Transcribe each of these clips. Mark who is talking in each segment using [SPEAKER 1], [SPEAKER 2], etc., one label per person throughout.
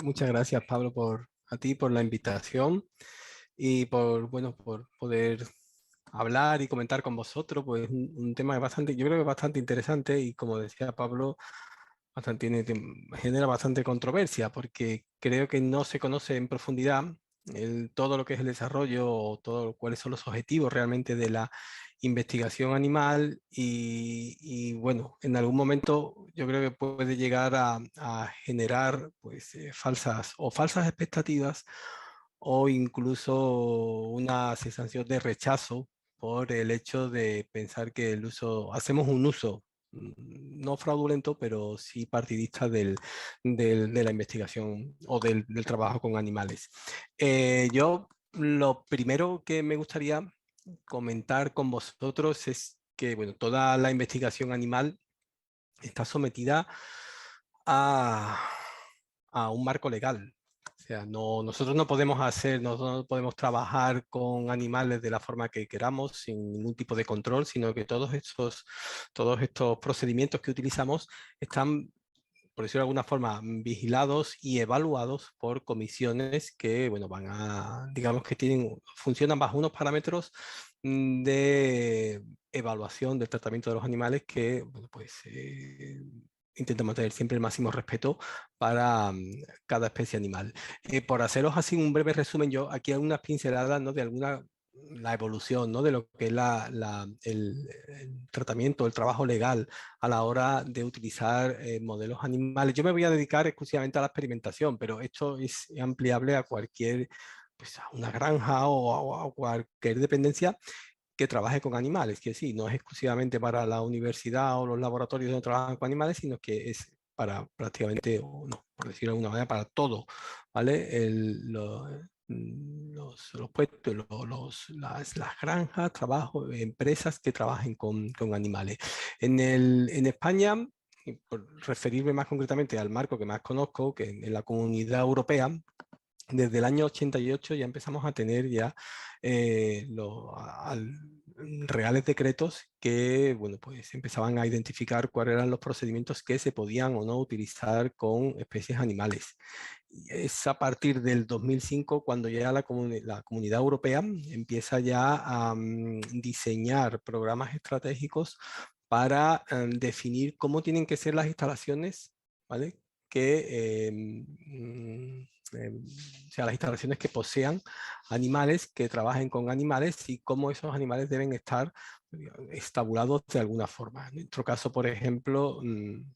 [SPEAKER 1] Muchas gracias, Pablo, a ti por la invitación y por poder hablar y comentar con vosotros, pues un tema bastante, yo creo que bastante interesante y como decía Pablo, genera bastante controversia porque creo que no se conoce en profundidad todo lo que es el desarrollo o todo cuáles son los objetivos realmente de la investigación animal y bueno, en algún momento yo creo que puede llegar a generar pues falsas expectativas o incluso una sensación de rechazo por el hecho de pensar que hacemos un uso no fraudulento, pero sí partidista de la investigación o del trabajo con animales. Yo lo primero que me gustaría comentar con vosotros es que, bueno, toda la investigación animal está sometida a, a un marco legal. O sea, nosotros no podemos trabajar con animales de la forma que queramos, sin ningún tipo de control, sino que todos estos procedimientos que utilizamos están, por decirlo de alguna forma, vigilados y evaluados por comisiones que, bueno, digamos que funcionan bajo unos parámetros de evaluación del tratamiento de los animales que, bueno, pues intento mantener siempre el máximo respeto para cada especie animal. Por haceros así un breve resumen, yo aquí hay unas pinceladas, ¿no? de la evolución, ¿no? de lo que es el tratamiento, el trabajo legal a la hora de utilizar modelos animales. Yo me voy a dedicar exclusivamente a la experimentación, pero esto es ampliable a cualquier, pues a una granja o a cualquier dependencia que trabaje con animales, que sí, no es exclusivamente para la universidad o los laboratorios donde trabajan con animales, sino que es para prácticamente, o no, por decirlo de alguna manera, para todo, ¿vale? Los puestos, las granjas, trabajo, empresas que trabajen con animales. En España, y por referirme más concretamente al marco que más conozco, que en la Comunidad Europea, desde el año 88 ya empezamos a tener ya reales decretos que, bueno, pues empezaban a identificar cuáles eran los procedimientos que se podían o no utilizar con especies animales. Y es a partir del 2005 cuando ya la Comunidad Europea empieza ya a diseñar programas estratégicos para definir cómo tienen que ser las instalaciones, ¿vale? O sea, las instalaciones que posean animales, que trabajen con animales y cómo esos animales deben estar estabulados de alguna forma. En nuestro caso, por ejemplo,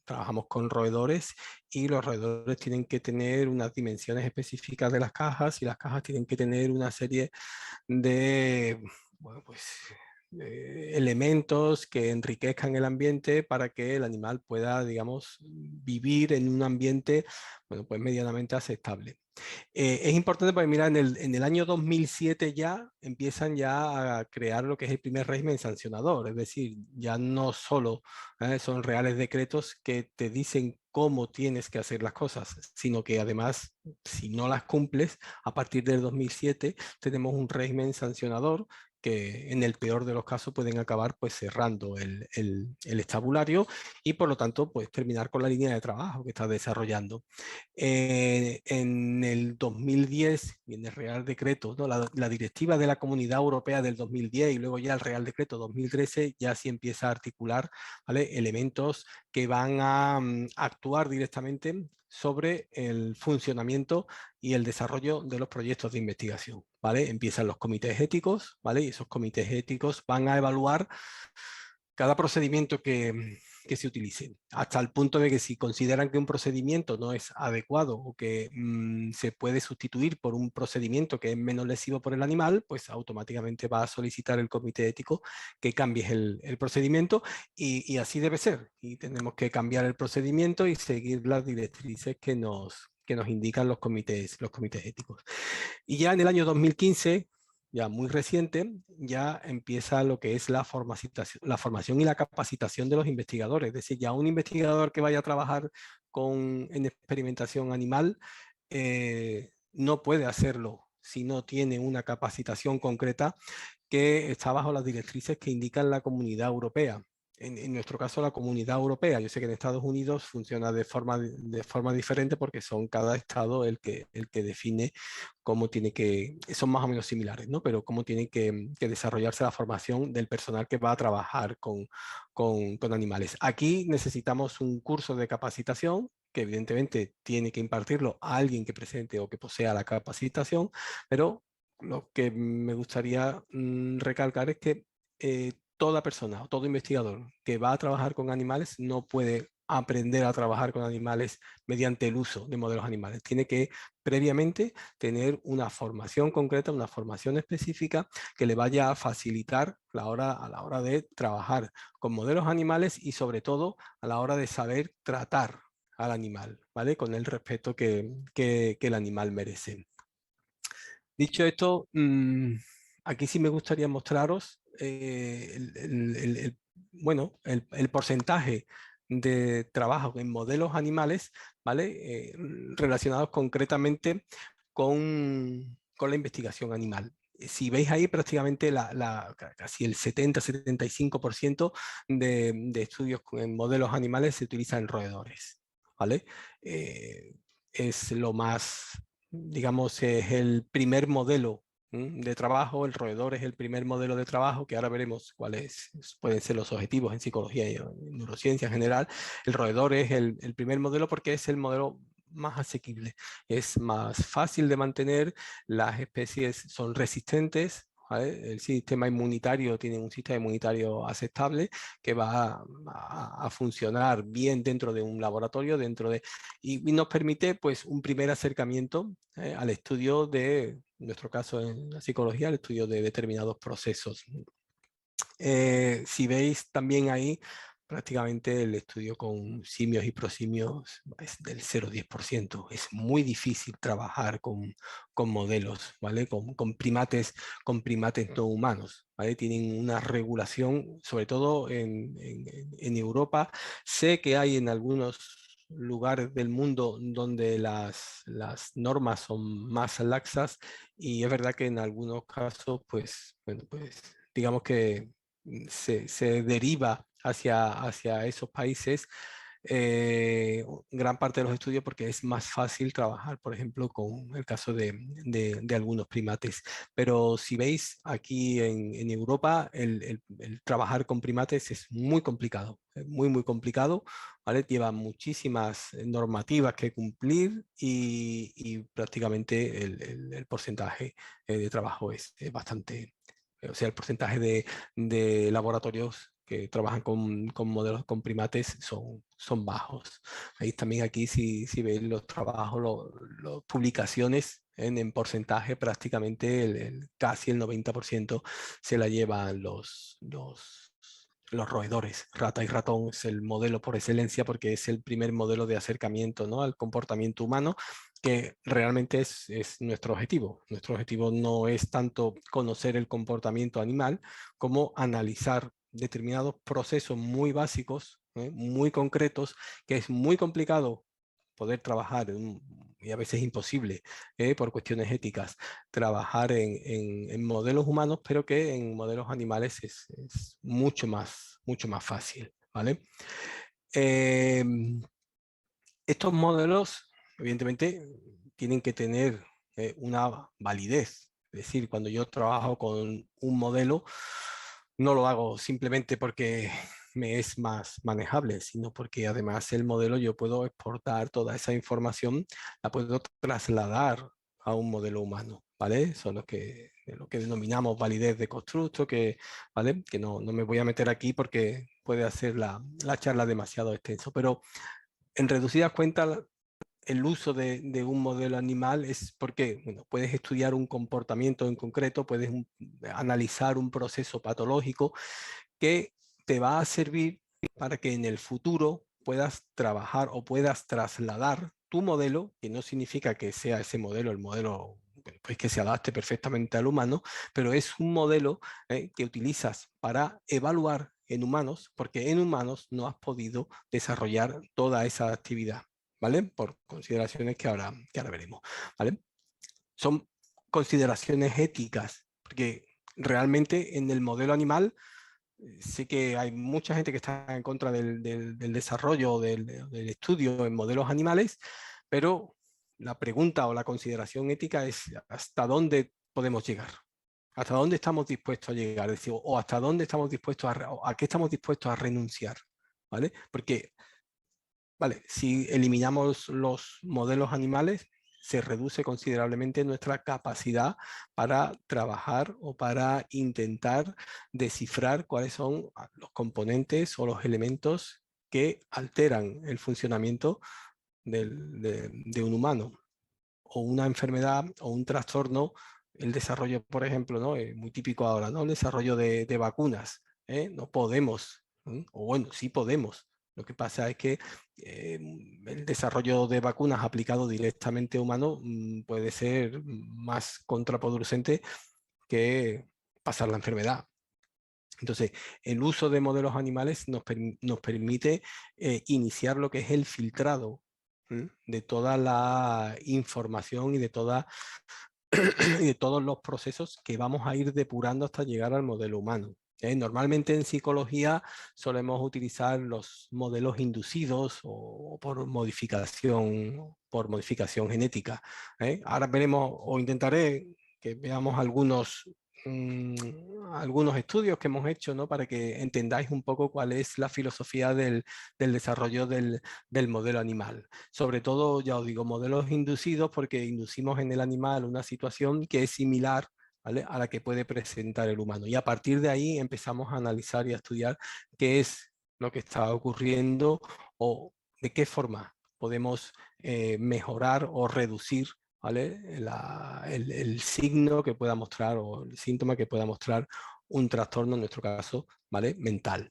[SPEAKER 1] trabajamos con roedores y los roedores tienen que tener unas dimensiones específicas de las cajas y las cajas tienen que tener una serie de, bueno, pues, elementos que enriquezcan el ambiente para que el animal pueda, digamos, vivir en un ambiente, bueno, pues medianamente aceptable. Es importante porque, mira, en el año 2007 ya empiezan ya a crear lo que es el primer régimen sancionador, es decir, ya no solo son reales decretos que te dicen cómo tienes que hacer las cosas, sino que además, si no las cumples, a partir del 2007 tenemos un régimen sancionador que en el peor de los casos pueden acabar pues cerrando el estabulario y por lo tanto pues terminar con la línea de trabajo que está desarrollando. En el 2010 viene el Real Decreto, ¿no? La directiva de la Comunidad Europea del 2010 y luego ya el Real Decreto 2013 ya sí empieza a articular, ¿vale? Elementos que van a actuar directamente sobre el funcionamiento y el desarrollo de los proyectos de investigación, ¿vale? Empiezan los comités éticos, ¿vale? Y esos comités éticos van a evaluar cada procedimiento que se utilice, hasta el punto de que si consideran que un procedimiento no es adecuado o que se puede sustituir por un procedimiento que es menos lesivo por el animal, pues automáticamente va a solicitar el comité ético que cambies el procedimiento y así debe ser. Y tenemos que cambiar el procedimiento y seguir las directrices que nos indican los comités éticos. Y ya en el año 2015, ya muy reciente, ya empieza lo que es la formación y la capacitación de los investigadores. Es decir, ya un investigador que vaya a trabajar en experimentación animal no puede hacerlo si no tiene una capacitación concreta que está bajo las directrices que indican la Comunidad Europea. en nuestro caso la Comunidad Europea. Yo sé que en Estados Unidos funciona de forma diferente porque son cada estado el que define cómo tiene que, son más o menos similares, ¿no? Pero cómo tiene que desarrollarse la formación del personal que va a trabajar con animales. Aquí necesitamos un curso de capacitación que evidentemente tiene que impartirlo a alguien que presente o que posea la capacitación, pero lo que me gustaría recalcar es que toda persona o todo investigador que va a trabajar con animales no puede aprender a trabajar con animales mediante el uso de modelos animales. Tiene que previamente tener una formación concreta, una formación específica que le vaya a facilitar a la hora de trabajar con modelos animales y sobre todo a la hora de saber tratar al animal, ¿vale? Con el respeto que el animal merece. Dicho esto, aquí sí me gustaría mostraros el porcentaje de trabajo en modelos animales, ¿vale? Relacionados concretamente con la investigación animal. Si veis ahí, prácticamente casi el 70-75% de estudios en modelos animales se utiliza en roedores, ¿vale? Eh, es lo más, digamos, es el primer modelo de trabajo. El roedor es el primer modelo de trabajo, que ahora veremos cuáles pueden ser los objetivos en psicología y en neurociencia en general. El roedor es el primer modelo porque es el modelo más asequible, es más fácil de mantener, las especies son resistentes, ¿vale? El sistema inmunitario tiene un sistema inmunitario aceptable que va a funcionar bien dentro de un laboratorio, y nos permite pues un primer acercamiento al estudio de, en nuestro caso en la psicología, el estudio de determinados procesos. Si veis también ahí, prácticamente el estudio con simios y prosimios es del 0,10%. Es muy difícil trabajar con modelos, ¿vale? Con primates no humanos, ¿vale? Tienen una regulación, sobre todo en Europa. Sé que hay en algunos lugares del mundo donde las normas son más laxas, y es verdad que en algunos casos, pues, bueno, pues digamos que se deriva hacia esos países gran parte de los estudios, porque es más fácil trabajar, por ejemplo, con el caso de algunos primates. Pero si veis aquí en Europa, el trabajar con primates es muy complicado, es muy complicado, ¿vale? Lleva muchísimas normativas que cumplir, y prácticamente el porcentaje de trabajo es bastante, o sea, el porcentaje de laboratorios que trabajan con modelos con primates son bajos. Ahí también, aquí si veis los trabajos, las publicaciones en porcentaje, prácticamente casi el 90% se la llevan los roedores. Rata y ratón es el modelo por excelencia porque es el primer modelo de acercamiento, ¿no?, al comportamiento humano, que realmente es nuestro objetivo. Nuestro objetivo no es tanto conocer el comportamiento animal como analizar determinados procesos muy básicos, muy concretos, que es muy complicado poder trabajar, y a veces imposible, por cuestiones éticas, trabajar en modelos humanos, pero que en modelos animales es mucho más fácil, ¿vale? Eh, Estos modelos, evidentemente, tienen que tener una validez. Es decir, cuando yo trabajo con un modelo, no lo hago simplemente porque me es más manejable, sino porque además el modelo, yo puedo exportar toda esa información, la puedo trasladar a un modelo humano, ¿vale? Son lo que denominamos validez de constructo, ¿vale? Que no me voy a meter aquí porque puede hacer la charla demasiado extenso, pero en reducidas cuentas, el uso de un modelo animal es porque, bueno, puedes estudiar un comportamiento en concreto, puedes analizar un proceso patológico que te va a servir para que en el futuro puedas trabajar o puedas trasladar tu modelo, que no significa que sea ese modelo el modelo pues que se adapte perfectamente al humano, pero es un modelo que utilizas para evaluar en humanos, porque en humanos no has podido desarrollar toda esa actividad, ¿vale? Por consideraciones que ahora veremos, ¿vale? Son consideraciones éticas, porque realmente en el modelo animal sé que hay mucha gente que está en contra del desarrollo, del estudio en modelos animales, pero la pregunta o la consideración ética es hasta dónde podemos llegar, hasta dónde estamos dispuestos a llegar, es decir, o hasta dónde estamos dispuestos a qué estamos dispuestos a renunciar, ¿vale? Porque, vale, si eliminamos los modelos animales, se reduce considerablemente nuestra capacidad para trabajar o para intentar descifrar cuáles son los componentes o los elementos que alteran el funcionamiento de un humano o una enfermedad o un trastorno, el desarrollo, por ejemplo, ¿no? Muy típico ahora, ¿no? El desarrollo de vacunas, ¿eh? No podemos, o bueno, sí podemos. Lo que pasa es que el desarrollo de vacunas aplicado directamente a humanos puede ser más contraproducente que pasar la enfermedad. Entonces, el uso de modelos animales nos permite iniciar lo que es el filtrado de toda la información y de y de todos los procesos que vamos a ir depurando hasta llegar al modelo humano. Normalmente en psicología solemos utilizar los modelos inducidos o por modificación genética. Ahora veremos o intentaré que veamos algunos estudios que hemos hecho, ¿no? Para que entendáis un poco cuál es la filosofía del desarrollo del modelo animal. Sobre todo, ya os digo, modelos inducidos porque inducimos en el animal una situación que es similar, ¿vale?, a la que puede presentar el humano. Y a partir de ahí empezamos a analizar y a estudiar qué es lo que está ocurriendo o de qué forma podemos mejorar o reducir, ¿vale?, el signo que pueda mostrar o el síntoma que pueda mostrar un trastorno, en nuestro caso, ¿vale?, mental.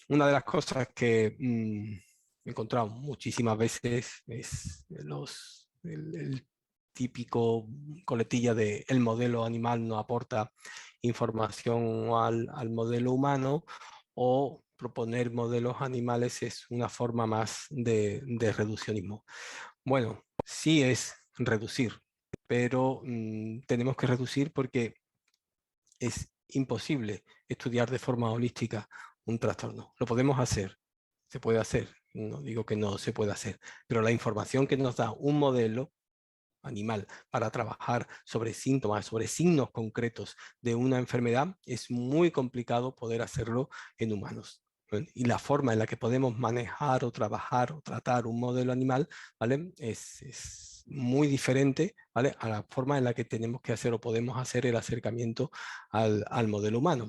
[SPEAKER 1] Una de las cosas que he encontrado muchísimas veces es el típico coletilla de el modelo animal no aporta información al modelo humano, o proponer modelos animales es una forma más de reduccionismo. Bueno, sí es reducir, pero tenemos que reducir porque es imposible estudiar de forma holística un trastorno. Lo podemos hacer, se puede hacer, no digo que no se pueda hacer, pero la información que nos da un modelo animal para trabajar sobre síntomas, sobre signos concretos de una enfermedad, es muy complicado poder hacerlo en humanos. Y la forma en la que podemos manejar o trabajar o tratar un modelo animal, ¿vale?, es muy diferente, ¿vale?, a la forma en la que tenemos que hacer o podemos hacer el acercamiento al modelo humano.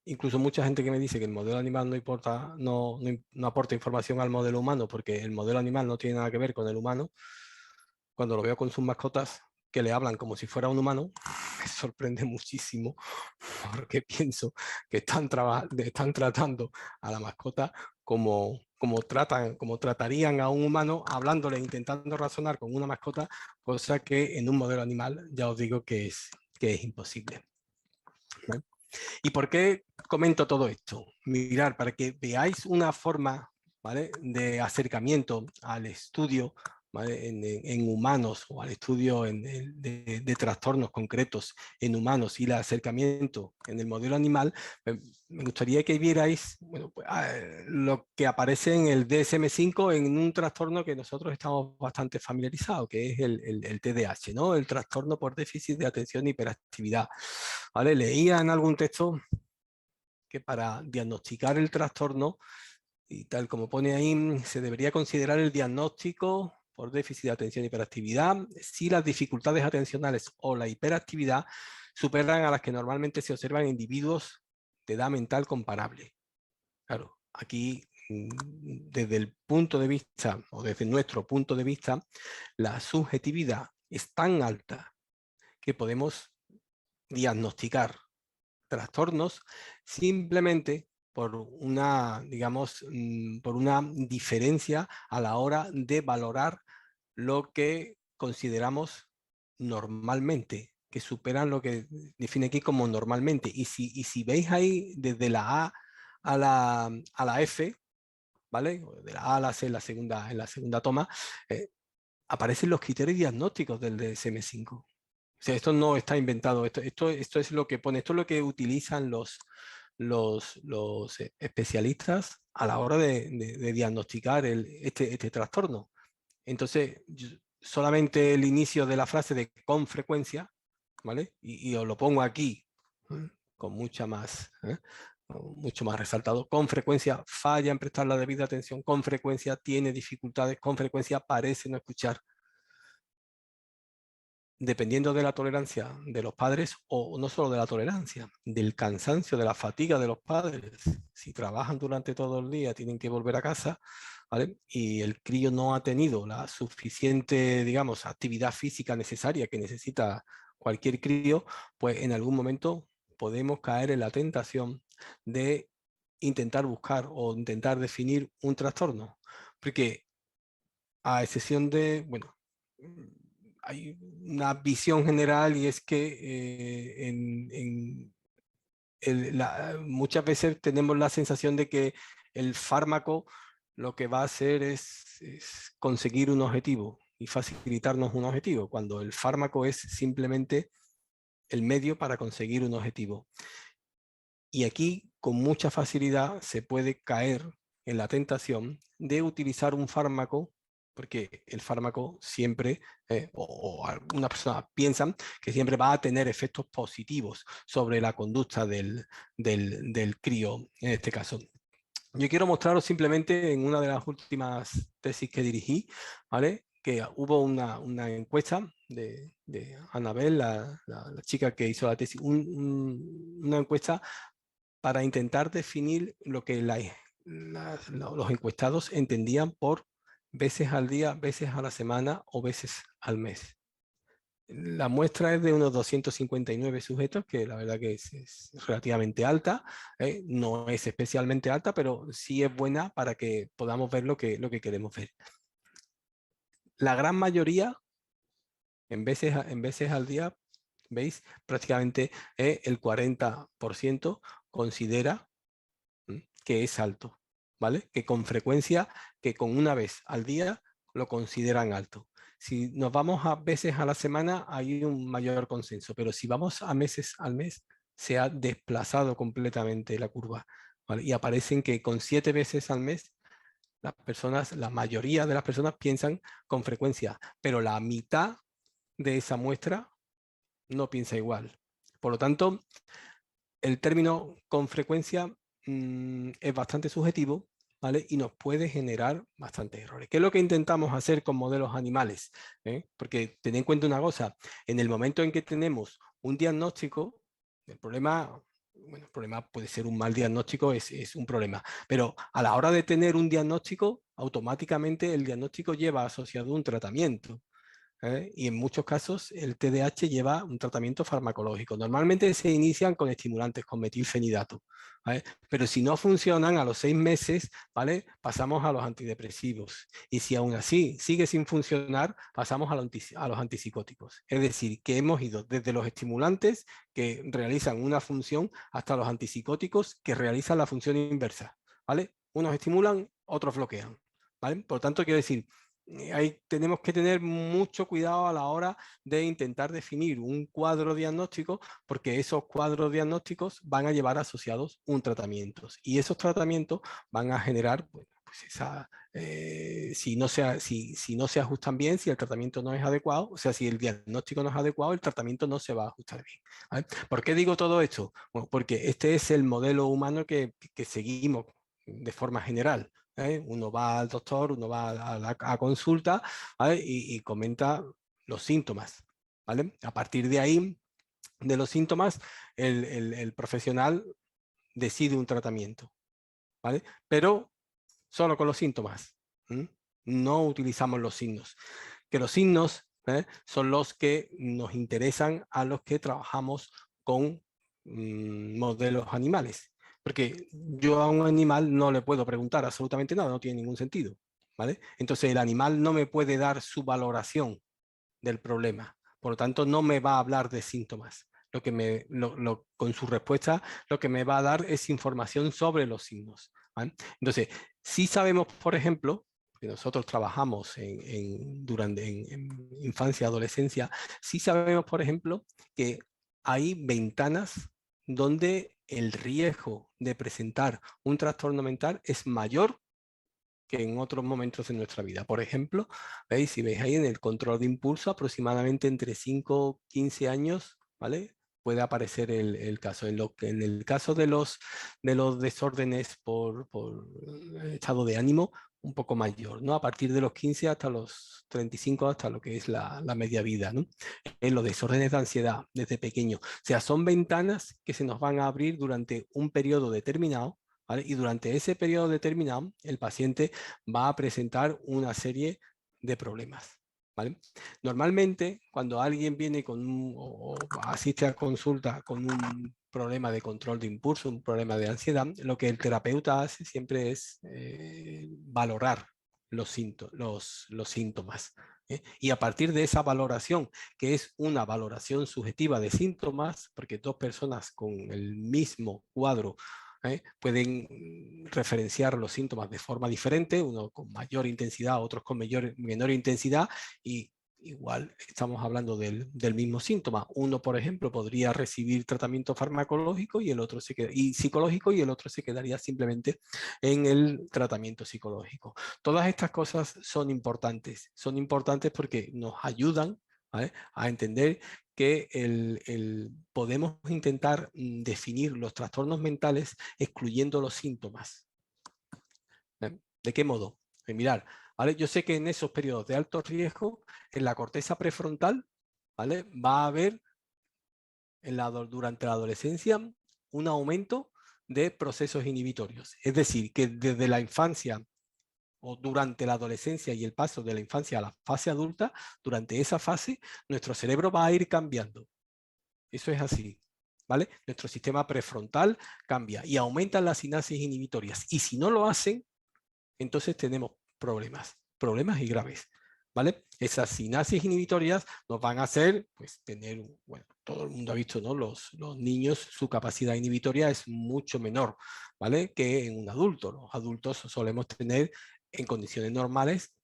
[SPEAKER 1] Incluso mucha gente que me dice que el modelo animal no aporta información al modelo humano porque el modelo animal no tiene nada que ver con el humano, cuando lo veo con sus mascotas que le hablan como si fuera un humano, me sorprende muchísimo, porque pienso que están tratando a la mascota como tratarían a un humano, hablándole, intentando razonar con una mascota, cosa que en un modelo animal ya os digo que es imposible. ¿Vale? ¿Y por qué comento todo esto? Mirar, para que veáis una forma, ¿vale?, de acercamiento al estudio, ¿vale?, en humanos, o al estudio de trastornos concretos en humanos, y el acercamiento en el modelo animal. Me gustaría que vierais, bueno, pues, lo que aparece en el DSM-5 en un trastorno que nosotros estamos bastante familiarizados, que es el TDAH, ¿no?, el trastorno por déficit de atención e hiperactividad. ¿Vale? Leía en algún texto que para diagnosticar el trastorno, y tal como pone ahí, se debería considerar el diagnóstico por déficit de atención y hiperactividad si las dificultades atencionales o la hiperactividad superan a las que normalmente se observan en individuos de edad mental comparable. Claro, aquí, desde el punto de vista, o desde nuestro punto de vista, la subjetividad es tan alta que podemos diagnosticar trastornos simplemente por una, digamos, por una diferencia a la hora de valorar lo que consideramos normalmente, que superan lo que define aquí como normalmente. Y si veis ahí desde la A a la F, ¿vale?, de la A a la C en la segunda toma, aparecen los criterios diagnósticos del DSM-5. O sea, esto no está inventado, esto es lo que pone, esto es lo que utilizan los especialistas a la hora de diagnosticar este trastorno. Entonces, solamente el inicio de la frase de con frecuencia, ¿vale? Y os lo pongo aquí, con mucho más resaltado, con frecuencia falla en prestar la debida atención, con frecuencia tiene dificultades, con frecuencia parece no escuchar. Dependiendo de la tolerancia de los padres, o no solo de la tolerancia, del cansancio, de la fatiga de los padres. Si trabajan durante todo el día, tienen que volver a casa, ¿vale? Y el crío no ha tenido la suficiente, digamos, actividad física necesaria que necesita cualquier crío, pues en algún momento podemos caer en la tentación de intentar buscar o intentar definir un trastorno. Porque a excepción de, bueno, hay una visión general y es que muchas veces tenemos la sensación de que el fármaco lo que va a hacer es conseguir un objetivo y facilitarnos un objetivo, cuando el fármaco es simplemente el medio para conseguir un objetivo. Y aquí con mucha facilidad se puede caer en la tentación de utilizar un fármaco, porque el fármaco siempre, o algunas personas piensan que siempre va a tener efectos positivos sobre la conducta del crío, en este caso. Yo quiero mostraros simplemente en una de las últimas tesis que dirigí, ¿vale? Que hubo una encuesta de Anabel, la chica que hizo la tesis, una encuesta para intentar definir lo que los encuestados entendían por veces al día, veces a la semana o veces al mes. La muestra es de unos 259 sujetos, que la verdad que es relativamente alta, no es especialmente alta, pero sí es buena para que podamos ver lo que queremos ver. La gran mayoría, en veces al día, ¿veis? Prácticamente el 40% considera que es alto, ¿vale? Que con frecuencia, que con una vez al día lo consideran alto. Si nos vamos a veces a la semana, hay un mayor consenso, pero si vamos a meses al mes, se ha desplazado completamente la curva, ¿vale? Y aparecen que con 7 veces al mes, las personas, la mayoría de las personas piensan con frecuencia, pero la mitad de esa muestra no piensa igual. Por lo tanto, el término con frecuencia es bastante subjetivo, ¿vale? Y nos puede generar bastantes errores. ¿Qué es lo que intentamos hacer con modelos animales? Porque tened en cuenta una cosa, en el momento en que tenemos un diagnóstico, el problema puede ser un mal diagnóstico, es un problema, pero a la hora de tener un diagnóstico, automáticamente el diagnóstico lleva asociado un tratamiento. Y en muchos casos el TDAH lleva un tratamiento farmacológico. Normalmente se inician con estimulantes, con metilfenidato, ¿vale? Pero si no funcionan a los 6 meses, ¿vale? Pasamos a los antidepresivos. Y si aún así sigue sin funcionar, pasamos a los antipsicóticos. Es decir, que hemos ido desde los estimulantes que realizan una función hasta los antipsicóticos que realizan la función inversa, ¿vale? Unos estimulan, otros bloquean, ¿vale? Por lo tanto, quiero decir, ahí tenemos que tener mucho cuidado a la hora de intentar definir un cuadro diagnóstico, porque esos cuadros diagnósticos van a llevar asociados un tratamiento y esos tratamientos van a generar, bueno, pues si no se ajustan bien, si el tratamiento no es adecuado, o sea, si el diagnóstico no es adecuado, el tratamiento no se va a ajustar bien, ¿vale? ¿Por qué digo todo esto? Bueno, porque este es el modelo humano que seguimos de forma general. Uno va al doctor, uno va a consulta, ¿vale? Y comenta los síntomas, ¿vale? A partir de ahí, de los síntomas, el profesional decide un tratamiento, ¿vale? Pero solo con los síntomas. No utilizamos los signos. Que los signos son los que nos interesan a los que trabajamos con modelos animales. Porque yo a un animal no le puedo preguntar absolutamente nada, no tiene ningún sentido, ¿vale? Entonces el animal no me puede dar su valoración del problema. Por lo tanto, no me va a hablar de síntomas. Con su respuesta, lo que me va a dar es información sobre los signos, ¿vale? Entonces, si sabemos, por ejemplo, que nosotros trabajamos en infancia, adolescencia, sí sabemos, por ejemplo, que hay ventanas donde el riesgo de presentar un trastorno mental es mayor que en otros momentos de nuestra vida. Por ejemplo, ¿veis? Si veis ahí en el control de impulso, aproximadamente entre 5 y 15 años, ¿vale? Puede aparecer el caso. En el caso de los desórdenes por estado de ánimo, un poco mayor, ¿no? A partir de los 15 hasta los 35, hasta lo que es la media vida, ¿no? En los desórdenes de ansiedad desde pequeño. O sea, son ventanas que se nos van a abrir durante un periodo determinado, ¿vale? Y durante ese periodo determinado, el paciente va a presentar una serie de problemas, ¿vale? Normalmente, cuando alguien viene o asiste a consulta con un problema de control de impulso, un problema de ansiedad, lo que el terapeuta hace siempre es valorar los síntomas. Y a partir de esa valoración, que es una valoración subjetiva de síntomas, porque dos personas con el mismo cuadro pueden referenciar los síntomas de forma diferente, uno con mayor intensidad, otros con menor intensidad, y igual estamos hablando del mismo síntoma. Uno, por ejemplo, podría recibir tratamiento farmacológico y el otro psicológico, y el otro se quedaría simplemente en el tratamiento psicológico. Todas estas cosas son importantes porque nos ayudan, ¿vale?, a entender que podemos intentar definir los trastornos mentales excluyendo los síntomas. ¿De qué modo? Mirar, ¿vale? Yo sé que en esos periodos de alto riesgo, en la corteza prefrontal, ¿vale?, va a haber durante la adolescencia un aumento de procesos inhibitorios. Es decir, que desde la infancia o durante la adolescencia y el paso de la infancia a la fase adulta, durante esa fase, nuestro cerebro va a ir cambiando. Eso es así, ¿vale? Nuestro sistema prefrontal cambia y aumentan las sinapsis inhibitorias. Y si no lo hacen, entonces tenemos problemas y graves, ¿vale? Esas sinapsis inhibitorias nos van a hacer, pues, tener, bueno, todo el mundo ha visto, ¿no? Los niños, su capacidad inhibitoria es mucho menor, ¿vale?, que en un adulto. Los adultos solemos tener, en condiciones normales,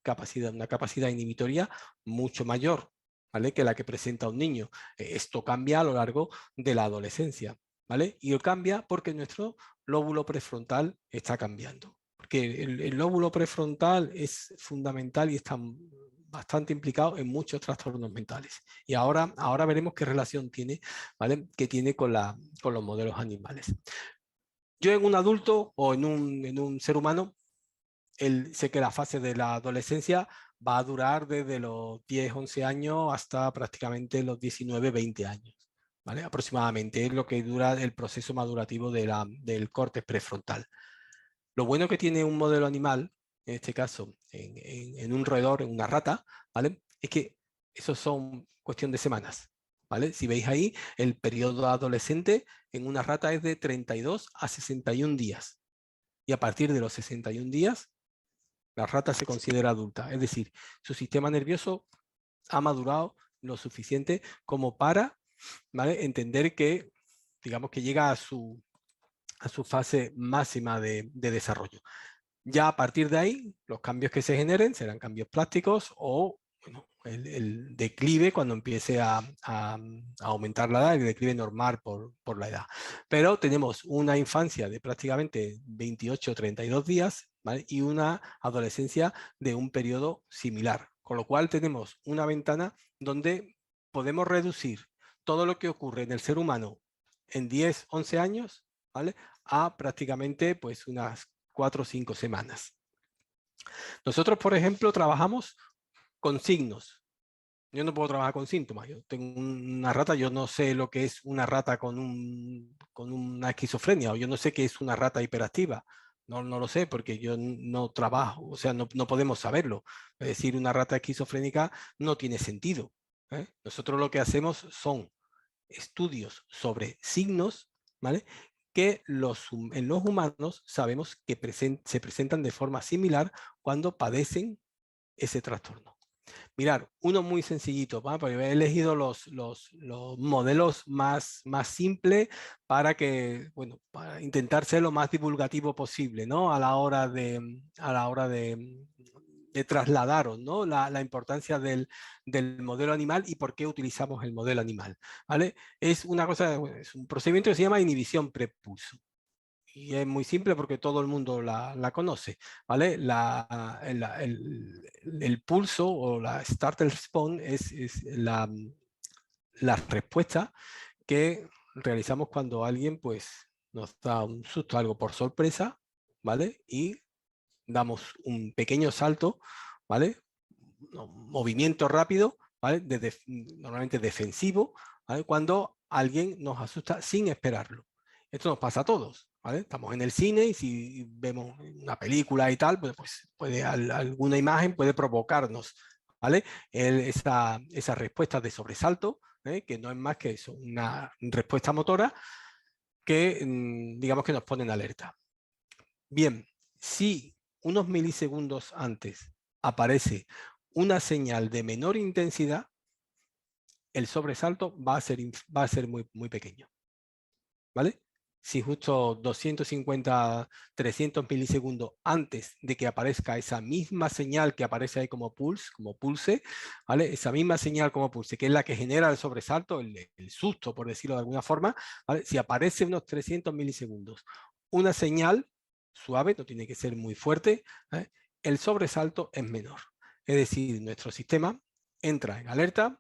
[SPEAKER 1] una capacidad inhibitoria mucho mayor, ¿vale?, que la que presenta un niño. Esto cambia a lo largo de la adolescencia, ¿vale? Y cambia porque nuestro lóbulo prefrontal está cambiando. Porque el lóbulo prefrontal es fundamental y está bastante implicado en muchos trastornos mentales. Y ahora veremos qué relación tiene, ¿vale?, que tiene con los modelos animales. Yo en un adulto o en un ser humano, sé que la fase de la adolescencia va a durar desde los 10, 11 años hasta prácticamente los 19, 20 años. ¿Vale? Aproximadamente es lo que dura el proceso madurativo del córtex prefrontal. Lo bueno que tiene un modelo animal, en este caso en un roedor, en una rata, ¿vale?, es que eso son cuestión de semanas, ¿vale? Si veis ahí, el periodo adolescente en una rata es de 32 a 61 días. Y a partir de los 61 días, la rata se considera adulta. Es decir, su sistema nervioso ha madurado lo suficiente como para, ¿vale?, entender que, digamos, que llega a su fase máxima de desarrollo. Ya a partir de ahí, los cambios que se generen serán cambios plásticos o, bueno, el declive cuando empiece a aumentar la edad, el declive normal por la edad. Pero tenemos una infancia de prácticamente 28 o 32 días, ¿vale?, y una adolescencia de un periodo similar. Con lo cual tenemos una ventana donde podemos reducir todo lo que ocurre en el ser humano en 10, 11 años, ¿vale?, a prácticamente, pues, unas 4 o 5 semanas. Nosotros, por ejemplo, trabajamos con signos. Yo no puedo trabajar con síntomas. Yo tengo una rata, yo no sé lo que es una rata con una esquizofrenia, o yo no sé qué es una rata hiperactiva. No lo sé porque yo no trabajo, o sea, no podemos saberlo. Es decir, una rata esquizofrénica no tiene sentido, ¿eh? Nosotros lo que hacemos son estudios sobre signos, ¿vale?, que en los humanos sabemos que se presentan de forma similar cuando padecen ese trastorno. Mirar, uno muy sencillito, ¿va? Porque he elegido los modelos más simples para para intentar ser lo más divulgativo posible, ¿no?, a la hora de trasladaros, ¿no? La importancia del modelo animal y por qué utilizamos el modelo animal, ¿vale? Es una cosa, es un procedimiento que se llama inhibición prepulso. Y es muy simple porque todo el mundo la conoce, ¿vale? El pulso o la start response es la respuesta que realizamos cuando alguien pues nos da un susto, algo por sorpresa, ¿vale? Y damos un pequeño salto, ¿vale? Un movimiento rápido, ¿vale? Normalmente defensivo, ¿vale? Cuando alguien nos asusta sin esperarlo. Esto nos pasa a todos, ¿vale? Estamos en el cine y si vemos una película y tal, pues puede, alguna imagen puede provocarnos, ¿vale? Esa respuesta de sobresalto, que no es más que eso, una respuesta motora que digamos que nos pone en alerta. Bien, si unos milisegundos antes aparece una señal de menor intensidad, el sobresalto va a ser muy, muy pequeño, ¿vale? Si justo 250, 300 milisegundos antes de que aparezca esa misma señal que aparece ahí como pulse, ¿vale? Esa misma señal como pulse, que es la que genera el sobresalto, el susto, por decirlo de alguna forma, ¿vale? Si aparece unos 300 milisegundos, una señal suave, no tiene que ser muy fuerte, ¿vale? El sobresalto es menor. Es decir, nuestro sistema entra en alerta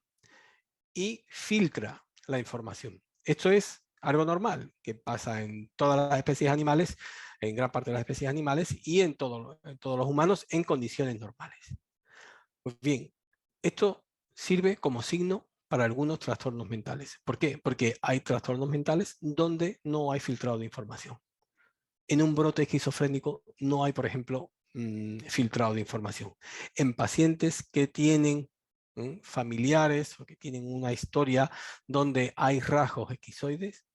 [SPEAKER 1] y filtra la información. Esto es algo normal que pasa en todas las especies animales, en gran parte de las especies animales y en todos los humanos en condiciones normales. Pues bien, esto sirve como signo para algunos trastornos mentales. ¿Por qué? Porque hay trastornos mentales donde no hay filtrado de información. En un brote esquizofrénico no hay, por ejemplo, filtrado de información. En pacientes que tienen familiares o que tienen una historia donde hay rasgos esquizoides,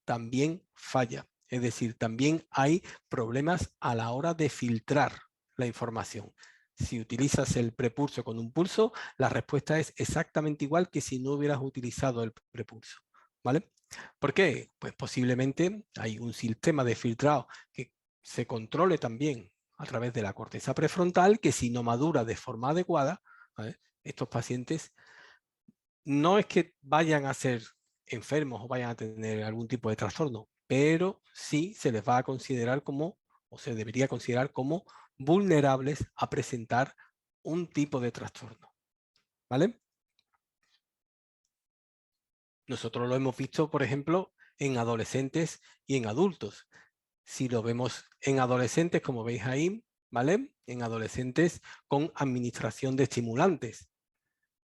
[SPEAKER 1] también falla. Es decir, también hay problemas a la hora de filtrar la información. Si utilizas el prepulso con un pulso, la respuesta es exactamente igual que si no hubieras utilizado el prepulso, ¿vale? ¿Por qué? Pues posiblemente hay un sistema de filtrado que se controle también a través de la corteza prefrontal que si no madura de forma adecuada, ¿vale? Estos pacientes no es que vayan a ser enfermos o vayan a tener algún tipo de trastorno, pero sí se les va a considerar como, o se debería considerar como vulnerables a presentar un tipo de trastorno, ¿vale? Nosotros lo hemos visto, por ejemplo, en adolescentes y en adultos. Si lo vemos en adolescentes, como veis ahí, ¿vale? En adolescentes con administración de estimulantes.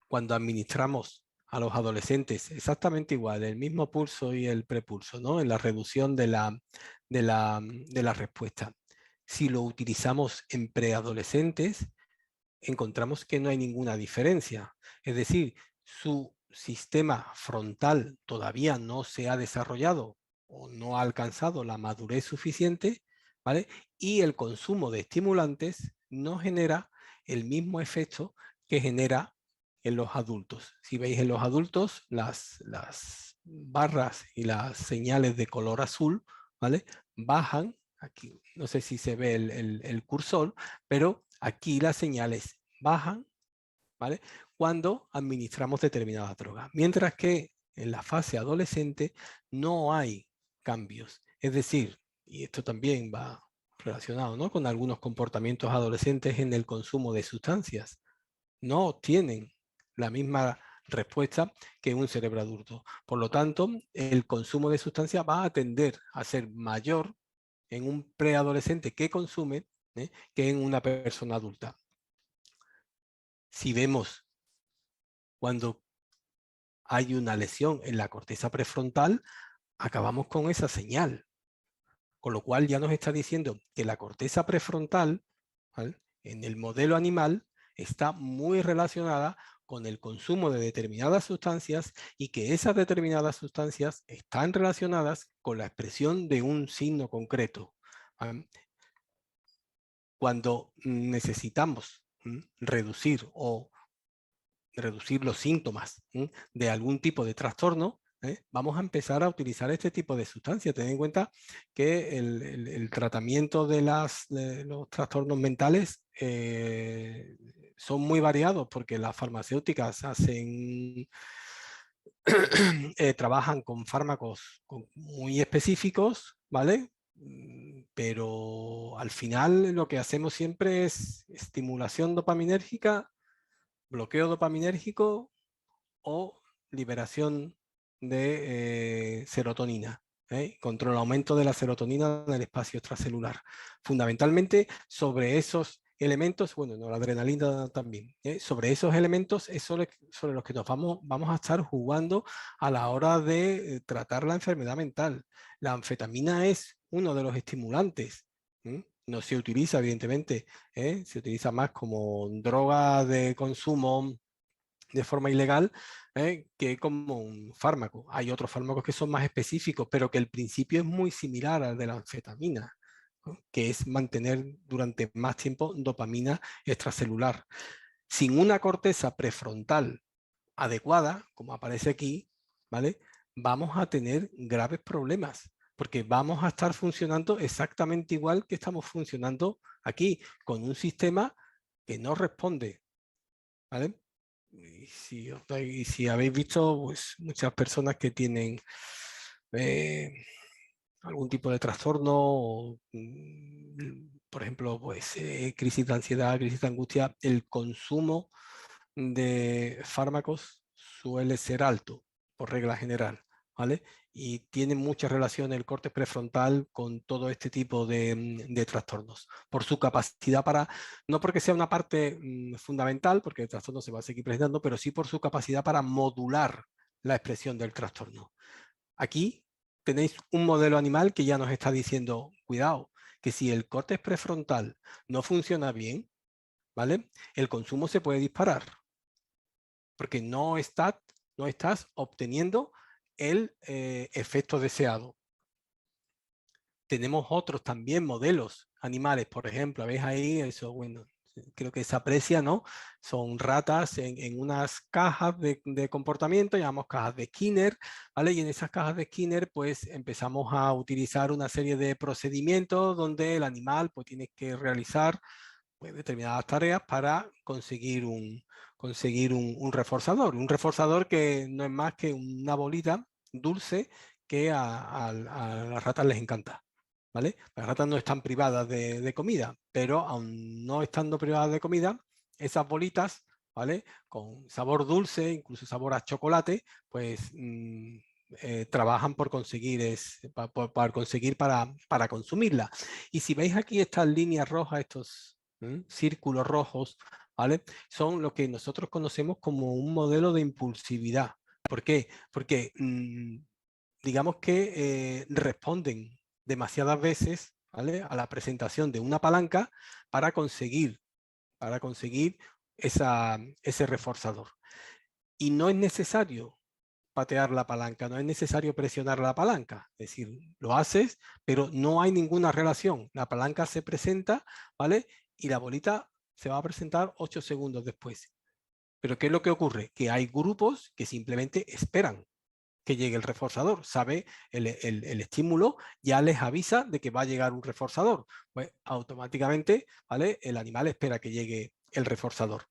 [SPEAKER 1] Cuando administramos a los adolescentes exactamente igual, el mismo pulso y el prepulso, ¿no? En la reducción de la respuesta. Si lo utilizamos en preadolescentes, encontramos que no hay ninguna diferencia. Es decir, su sistema frontal todavía no se ha desarrollado o no ha alcanzado la madurez suficiente, ¿vale? Y el consumo de estimulantes no genera el mismo efecto que genera en los adultos. Si veis en los adultos, las barras y las señales de color azul, ¿vale? Bajan, aquí no sé si se ve el cursor, pero aquí las señales bajan, ¿vale? Cuando administramos determinadas drogas. Mientras que en la fase adolescente no hay cambios. Es decir, y esto también va relacionado, ¿no? Con algunos comportamientos adolescentes en el consumo de sustancias. No tienen la misma respuesta que un cerebro adulto. Por lo tanto, el consumo de sustancias va a tender a ser mayor en un preadolescente que consume que en una persona adulta. Si vemos cuando hay una lesión en la corteza prefrontal, acabamos con esa señal. Con lo cual ya nos está diciendo que la corteza prefrontal, ¿vale? En el modelo animal está muy relacionada con el consumo de determinadas sustancias y que esas determinadas sustancias están relacionadas con la expresión de un signo concreto. ¿Vale? Cuando necesitamos reducir los síntomas de algún tipo de trastorno, vamos a empezar a utilizar este tipo de sustancias. Ten en cuenta que el tratamiento de los trastornos mentales son muy variados porque las farmacéuticas trabajan con fármacos muy específicos, ¿vale? Pero al final lo que hacemos siempre es estimulación dopaminérgica, bloqueo dopaminérgico o liberación de serotonina. Contra el aumento de la serotonina en el espacio extracelular. Fundamentalmente sobre esos elementos, bueno, no, la adrenalina también, sobre esos elementos es sobre los que nos vamos a estar jugando a la hora de tratar la enfermedad mental. La anfetamina es uno de los estimulantes. No se utiliza, evidentemente, se utiliza más como droga de consumo de forma ilegal que como un fármaco. Hay otros fármacos que son más específicos, pero que el principio es muy similar al de la anfetamina, ¿no? Que es mantener durante más tiempo dopamina extracelular. Sin una corteza prefrontal adecuada, como aparece aquí, ¿vale? Vamos a tener graves problemas, porque vamos a estar funcionando exactamente igual que estamos funcionando aquí, con un sistema que no responde, ¿vale? Y si habéis visto, pues muchas personas que tienen algún tipo de trastorno, o, por ejemplo, pues crisis de ansiedad, crisis de angustia, el consumo de fármacos suele ser alto, por regla general, ¿vale? Y tiene mucha relación el corte prefrontal con todo este tipo de trastornos, por su capacidad para, no porque sea una parte fundamental, porque el trastorno se va a seguir presentando, pero sí por su capacidad para modular la expresión del trastorno. Aquí tenéis un modelo animal que ya nos está diciendo, cuidado, que si el córtex prefrontal no funciona bien, ¿vale? El consumo se puede disparar, porque no estás obteniendo el efecto deseado. Tenemos otros también modelos animales, por ejemplo, ¿veis ahí? Eso, bueno, creo que se aprecia, ¿no? Son ratas en unas cajas de comportamiento, llamamos cajas de Skinner, ¿vale? Y en esas cajas de Skinner, pues empezamos a utilizar una serie de procedimientos donde el animal, pues tiene que realizar pues, determinadas tareas para conseguir un reforzador. Un reforzador que no es más que una bolita dulce que a las ratas les encanta. ¿Vale? Las ratas no están privadas de comida, pero aun no estando privadas de comida, esas bolitas, ¿vale? Con sabor dulce, incluso sabor a chocolate, pues trabajan por conseguir, conseguir para consumirla. Y si veis aquí estas líneas rojas, estos círculos rojos, ¿vale? Son lo que nosotros conocemos como un modelo de impulsividad. ¿Por qué? Porque digamos que responden demasiadas veces, ¿vale? A la presentación de una palanca para conseguir ese reforzador. Y no es necesario patear la palanca, no es necesario presionar la palanca, es decir, lo haces, pero no hay ninguna relación. La palanca se presenta, ¿vale? Y la bolita se va a presentar 8 segundos después. Pero ¿qué es lo que ocurre? Que hay grupos que simplemente esperan que llegue el reforzador, sabe el estímulo, ya les avisa de que va a llegar un reforzador. Pues automáticamente, ¿vale? El animal espera que llegue el reforzador.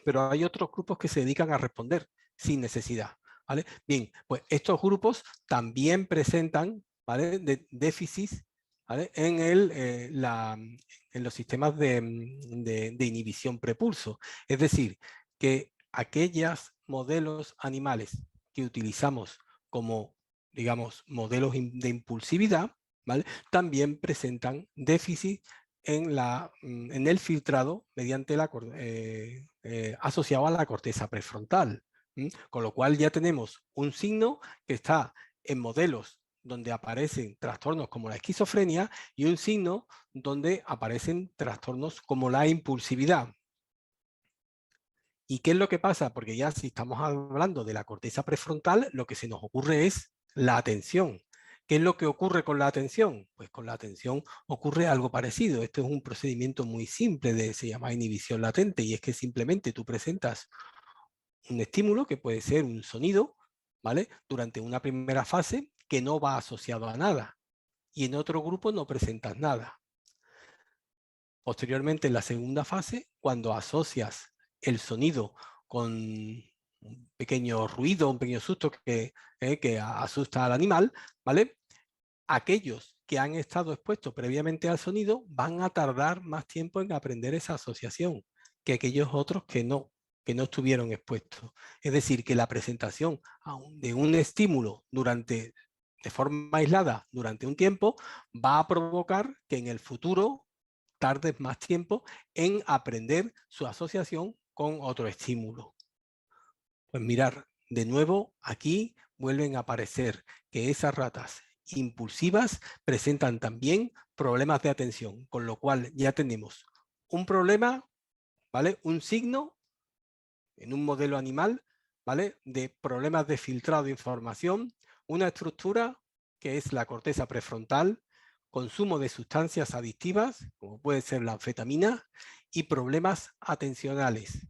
[SPEAKER 1] Pero hay otros grupos que se dedican a responder sin necesidad, ¿vale? Bien, pues estos grupos también presentan, ¿vale? Déficits, ¿vale? En los sistemas de inhibición prepulso. Es decir, que aquellos modelos animales que utilizamos como, digamos, modelos de impulsividad, ¿vale? También presentan déficit en el filtrado mediante asociado a la corteza prefrontal. Con lo cual ya tenemos un signo que está en modelos donde aparecen trastornos como la esquizofrenia y un signo donde aparecen trastornos como la impulsividad. ¿Y qué es lo que pasa? Porque ya si estamos hablando de la corteza prefrontal, lo que se nos ocurre es la atención. ¿Qué es lo que ocurre con la atención? Pues con la atención ocurre algo parecido. Este es un procedimiento muy simple, se llama inhibición latente, y es que simplemente tú presentas un estímulo que puede ser un sonido, ¿vale? Durante una primera fase que no va asociado a nada y en otro grupo no presentas nada. Posteriormente, en la segunda fase, cuando asocias el sonido con un pequeño ruido, un pequeño susto que asusta al animal, ¿vale? Aquellos que han estado expuestos previamente al sonido van a tardar más tiempo en aprender esa asociación que aquellos otros que no estuvieron expuestos. Es decir, que la presentación de un estímulo de forma aislada durante un tiempo va a provocar que en el futuro tardes más tiempo en aprender su asociación con otro estímulo. Pues mirar, de nuevo aquí vuelven a aparecer que esas ratas impulsivas presentan también problemas de atención, con lo cual ya tenemos un problema, ¿vale? Un signo en un modelo animal, ¿vale? De problemas de filtrado de información, una estructura que es la corteza prefrontal, consumo de sustancias adictivas, como puede ser la anfetamina, y problemas atencionales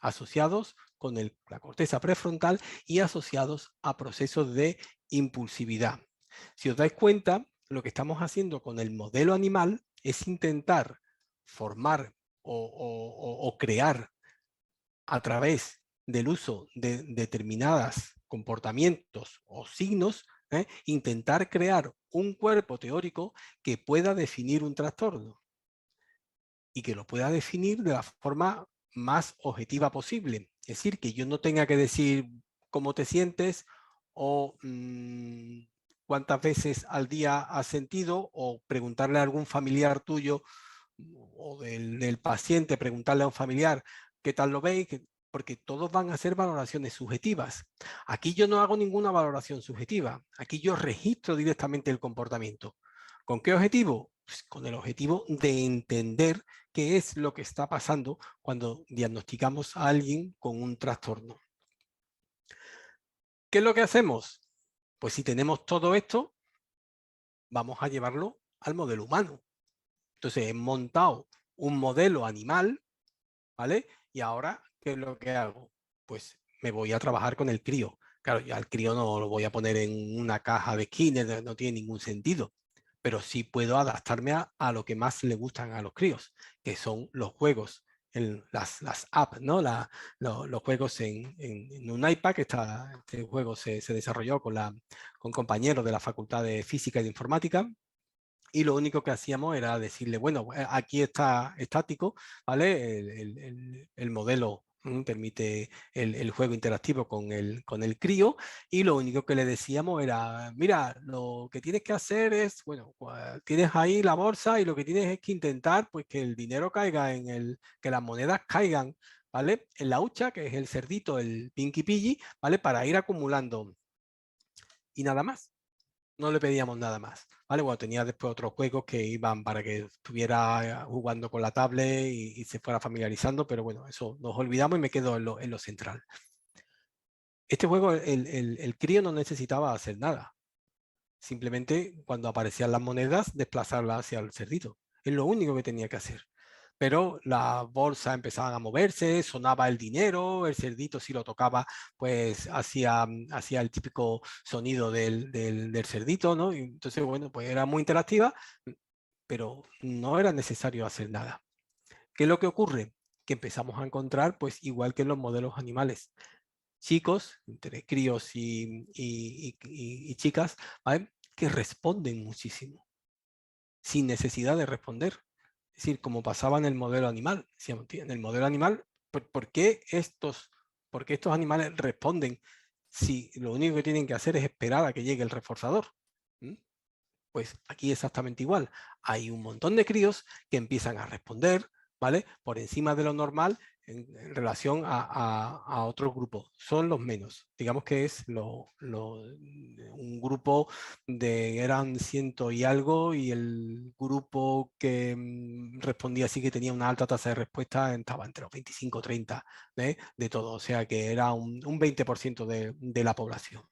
[SPEAKER 1] asociados con la corteza prefrontal y asociados a procesos de impulsividad. Si os dais cuenta, lo que estamos haciendo con el modelo animal es intentar formar o crear a través del uso de determinados comportamientos o signos, intentar crear un cuerpo teórico que pueda definir un trastorno y que lo pueda definir de la forma más objetiva posible. Es decir, que yo no tenga que decir cómo te sientes o cuántas veces al día has sentido, o preguntarle a algún familiar tuyo o del paciente, preguntarle a un familiar qué tal lo veis, porque todos van a ser valoraciones subjetivas. Aquí yo no hago ninguna valoración subjetiva, aquí yo registro directamente el comportamiento. ¿Con qué objetivo? Pues con el objetivo de entender qué es lo que está pasando cuando diagnosticamos a alguien con un trastorno. ¿Qué es lo que hacemos? Pues si tenemos todo esto, vamos a llevarlo al modelo humano. Entonces he montado un modelo animal, ¿vale? Y ahora, ¿qué es lo que hago? Pues me voy a trabajar con el crío. Claro, ya el crío no lo voy a poner en una caja de Skinner, no tiene ningún sentido. Pero sí puedo adaptarme a lo que más le gustan a los críos, que son los juegos, las apps, ¿no? Los juegos en un iPad, que este juego se desarrolló con compañeros de la Facultad de Física y de Informática, y lo único que hacíamos era decirle, bueno, aquí está estático, ¿vale? El modelo permite el juego interactivo con el crío, y lo único que le decíamos era, mira, lo que tienes que hacer es, bueno, tienes ahí la bolsa y lo que tienes es que intentar pues que el dinero caiga que las monedas caigan, ¿vale? En la hucha, que es el cerdito, el Pinky Piggy, ¿vale? Para ir acumulando, y nada más. No le pedíamos nada más, ¿vale? Bueno, tenía después otros juegos que iban para que estuviera jugando con la tablet y se fuera familiarizando, pero bueno, eso nos olvidamos y me quedo en lo central. Este juego, el crío no necesitaba hacer nada. Simplemente cuando aparecían las monedas, desplazarlas hacia el cerdito. Es lo único que tenía que hacer. Pero las bolsas empezaban a moverse, sonaba el dinero, el cerdito si lo tocaba, pues hacía el típico sonido del cerdito, ¿no? Y entonces, bueno, pues era muy interactiva, pero no era necesario hacer nada. ¿Qué es lo que ocurre? Que empezamos a encontrar, pues igual que en los modelos animales, chicos, entre críos y chicas, ¿vale? Que responden muchísimo, sin necesidad de responder. Es decir, como pasaba en el modelo animal. Decíamos, en el modelo animal, ¿por qué estos animales responden si lo único que tienen que hacer es esperar a que llegue el reforzador? ¿Mm? Pues aquí exactamente igual. Hay un montón de críos que empiezan a responder, ¿vale? Por encima de lo normal en relación a otros grupos. Son los menos. Digamos que es un grupo eran ciento y algo, y el grupo que respondía así, que tenía una alta tasa de respuesta, estaba entre los 25 o 30 de todo. O sea que era un 20% de la población.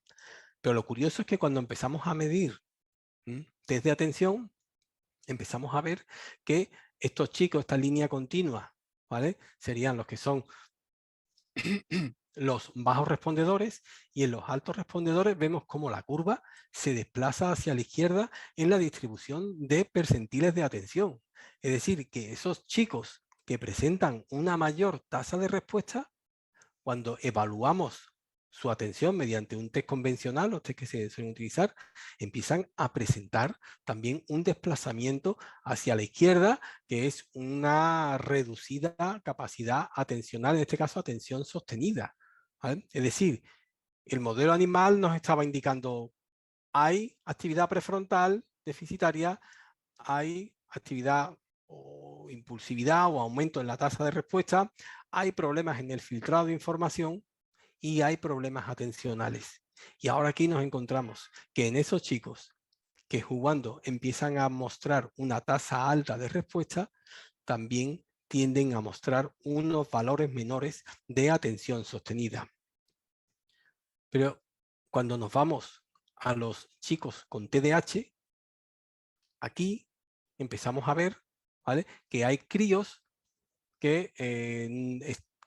[SPEAKER 1] Pero lo curioso es que cuando empezamos a medir desde atención, empezamos a ver que estos chicos, esta línea continua, ¿vale? Serían los que son los bajos respondedores, y en los altos respondedores vemos cómo la curva se desplaza hacia la izquierda en la distribución de percentiles de atención. Es decir, que esos chicos que presentan una mayor tasa de respuesta, cuando evaluamos su atención mediante un test convencional, los test que se suelen utilizar, empiezan a presentar también un desplazamiento hacia la izquierda, que es una reducida capacidad atencional, en este caso atención sostenida, ¿vale? Es decir, el modelo animal nos estaba indicando, hay actividad prefrontal deficitaria, hay actividad o impulsividad o aumento en la tasa de respuesta, hay problemas en el filtrado de información y hay problemas atencionales. Y ahora aquí nos encontramos que en esos chicos que jugando empiezan a mostrar una tasa alta de respuesta, también tienden a mostrar unos valores menores de atención sostenida. Pero cuando nos vamos a los chicos con TDAH, aquí empezamos a ver, ¿vale?, que hay críos que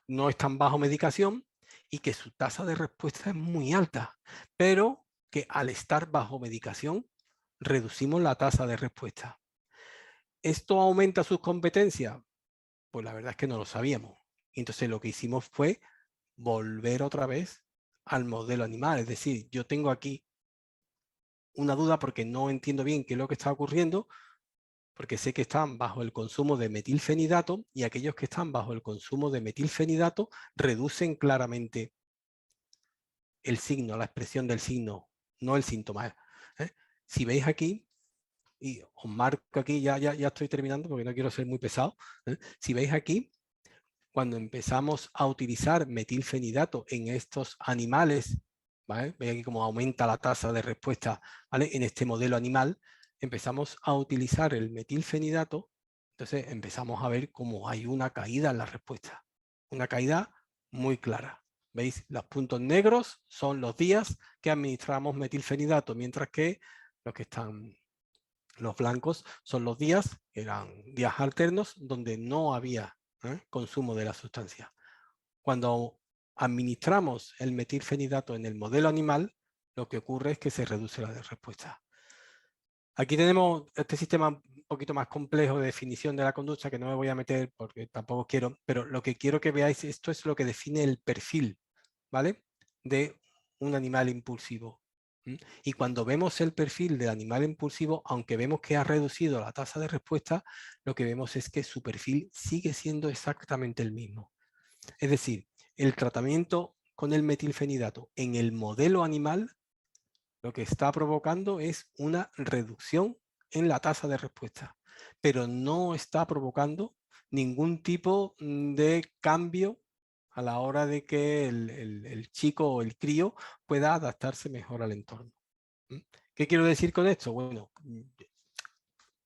[SPEAKER 1] no están bajo medicación y que su tasa de respuesta es muy alta, pero que al estar bajo medicación reducimos la tasa de respuesta. ¿Esto aumenta sus competencias? Pues la verdad es que no lo sabíamos. Entonces lo que hicimos fue volver otra vez al modelo animal. Es decir, yo tengo aquí una duda porque no entiendo bien qué es lo que está ocurriendo, porque sé que están bajo el consumo de metilfenidato y aquellos que están bajo el consumo de metilfenidato reducen claramente el signo, la expresión del signo, no el síntoma. Si veis aquí, y os marco aquí, ya estoy terminando porque no quiero ser muy pesado. Si veis aquí, cuando empezamos a utilizar metilfenidato en estos animales, ¿vale?, veis aquí cómo aumenta la tasa de respuesta, ¿vale?, en este modelo animal, empezamos a utilizar el metilfenidato, entonces empezamos a ver cómo hay una caída en la respuesta, una caída muy clara. ¿Veis? Los puntos negros son los días que administramos metilfenidato, mientras que los blancos son los días, eran días alternos, donde no había consumo de la sustancia. Cuando administramos el metilfenidato en el modelo animal, lo que ocurre es que se reduce la respuesta. Aquí tenemos este sistema un poquito más complejo de definición de la conducta, que no me voy a meter porque tampoco quiero, pero lo que quiero que veáis, esto es lo que define el perfil, ¿vale?, de un animal impulsivo. Y cuando vemos el perfil del animal impulsivo, aunque vemos que ha reducido la tasa de respuesta, lo que vemos es que su perfil sigue siendo exactamente el mismo. Es decir, el tratamiento con el metilfenidato en el modelo animal lo que está provocando es una reducción en la tasa de respuesta, pero no está provocando ningún tipo de cambio a la hora de que el chico o el crío pueda adaptarse mejor al entorno. ¿Qué quiero decir con esto? Bueno,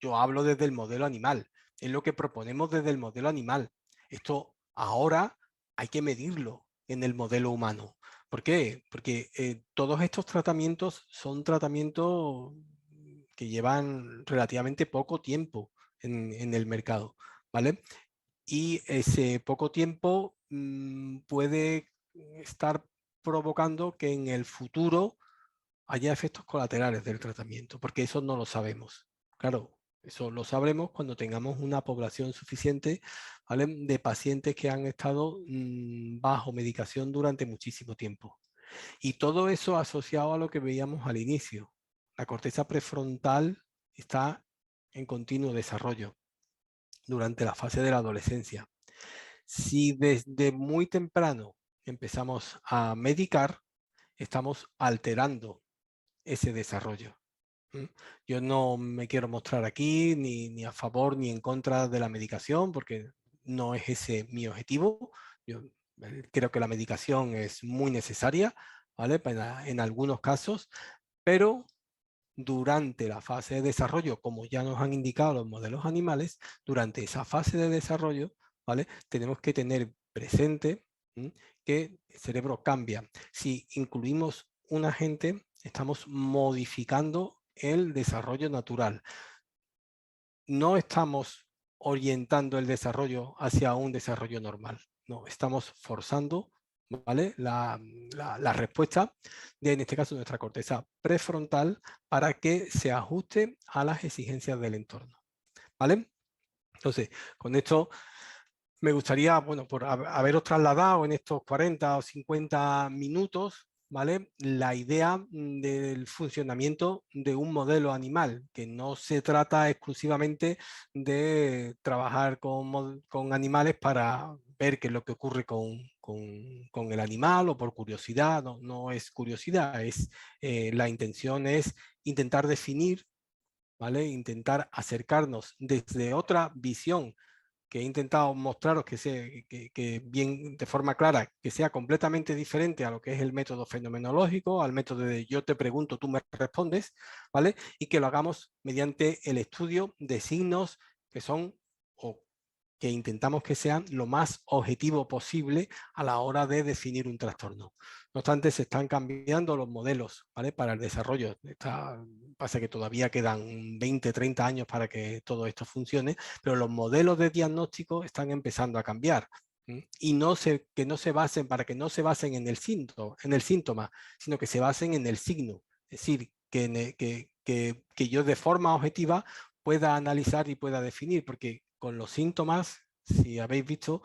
[SPEAKER 1] yo hablo desde el modelo animal, es lo que proponemos desde el modelo animal. Esto ahora hay que medirlo en el modelo humano. ¿Por qué? Porque todos estos tratamientos son tratamientos que llevan relativamente poco tiempo en el mercado, ¿vale? Y ese poco tiempo puede estar provocando que en el futuro haya efectos colaterales del tratamiento, porque eso no lo sabemos. Claro, eso lo sabremos cuando tengamos una población suficiente, ¿vale?, de pacientes que han estado bajo medicación durante muchísimo tiempo. Y todo eso asociado a lo que veíamos al inicio. La corteza prefrontal está en continuo desarrollo durante la fase de la adolescencia. Si desde muy temprano empezamos a medicar, estamos alterando ese desarrollo. Yo no me quiero mostrar aquí ni a favor ni en contra de la medicación, porque no es ese mi objetivo. Yo creo que la medicación es muy necesaria, ¿vale?, en algunos casos, pero durante la fase de desarrollo, como ya nos han indicado los modelos animales, durante esa fase de desarrollo, ¿vale?, tenemos que tener presente que el cerebro cambia. Si incluimos un agente, estamos modificando el desarrollo natural. No estamos orientando el desarrollo hacia un desarrollo normal. No, estamos forzando, ¿vale? La respuesta de, en este caso, nuestra corteza prefrontal para que se ajuste a las exigencias del entorno, ¿vale? Entonces, con esto me gustaría, bueno, por haberos trasladado en estos 40 o 50 minutos, ¿vale? La idea del funcionamiento de un modelo animal, que no se trata exclusivamente de trabajar con animales para ver qué es lo que ocurre con el animal o por curiosidad, no, no es curiosidad, la intención es intentar definir, ¿vale? Intentar acercarnos desde otra visión que he intentado mostraros que bien de forma clara, que sea completamente diferente a lo que es el método fenomenológico, al método de yo te pregunto, tú me respondes, ¿vale? Y que lo hagamos mediante el estudio de signos que son o que intentamos que sean lo más objetivo posible a la hora de definir un trastorno. No obstante, se están cambiando los modelos, ¿vale? Para el desarrollo. Pasa que todavía quedan 20, 30 años para que todo esto funcione, pero los modelos de diagnóstico están empezando a cambiar. Y que no se basen, para que no se basen en el síntoma, sino que se basen en el signo. Es decir, que yo de forma objetiva pueda analizar y pueda definir, porque con los síntomas, si habéis visto,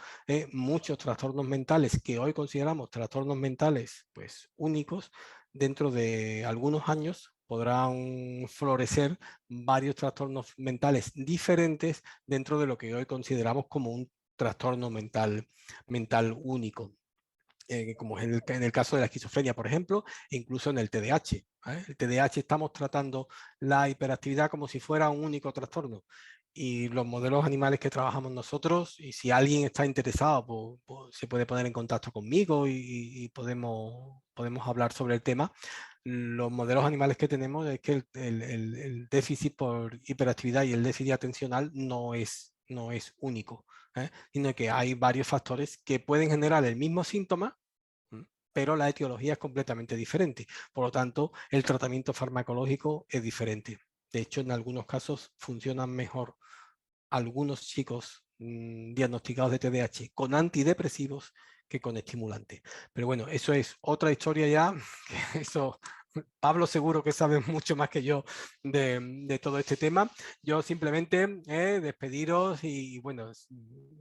[SPEAKER 1] muchos trastornos mentales que hoy consideramos trastornos mentales pues únicos, dentro de algunos años podrán florecer varios trastornos mentales diferentes dentro de lo que hoy consideramos como un trastorno mental único. Como es en el caso de la esquizofrenia, por ejemplo, e incluso en el TDAH. El TDAH estamos tratando la hiperactividad como si fuera un único trastorno. Y los modelos animales que trabajamos nosotros, y si alguien está interesado, pues se puede poner en contacto conmigo y podemos hablar sobre el tema. Los modelos animales que tenemos es que el déficit por hiperactividad y el déficit atencional no es único, sino que hay varios factores que pueden generar el mismo síntoma, pero la etiología es completamente diferente. Por lo tanto, el tratamiento farmacológico es diferente. De hecho, en algunos casos funcionan mejor algunos chicos diagnosticados de TDAH con antidepresivos que con estimulantes. Pero bueno, eso es otra historia ya, que eso Pablo seguro que sabe mucho más que yo de todo este tema. Yo simplemente despediros y bueno,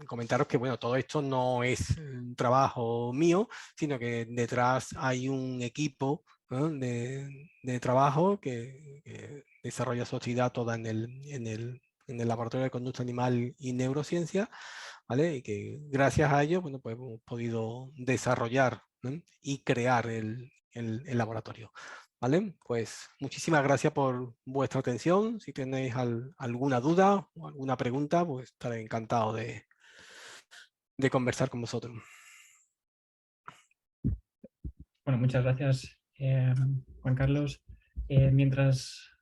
[SPEAKER 1] comentaros que bueno, todo esto no es un trabajo mío, sino que detrás hay un equipo de trabajo que desarrolla su actividad toda en el Laboratorio de Conducta Animal y Neurociencia, ¿vale? Y que gracias a ello, bueno, pues hemos podido desarrollar, ¿no? Y crear el laboratorio. ¿Vale? Pues muchísimas gracias por vuestra atención. Si tenéis alguna duda o alguna pregunta, pues estaré encantado de conversar con vosotros.
[SPEAKER 2] Bueno, muchas gracias, Juan Carlos. Mientras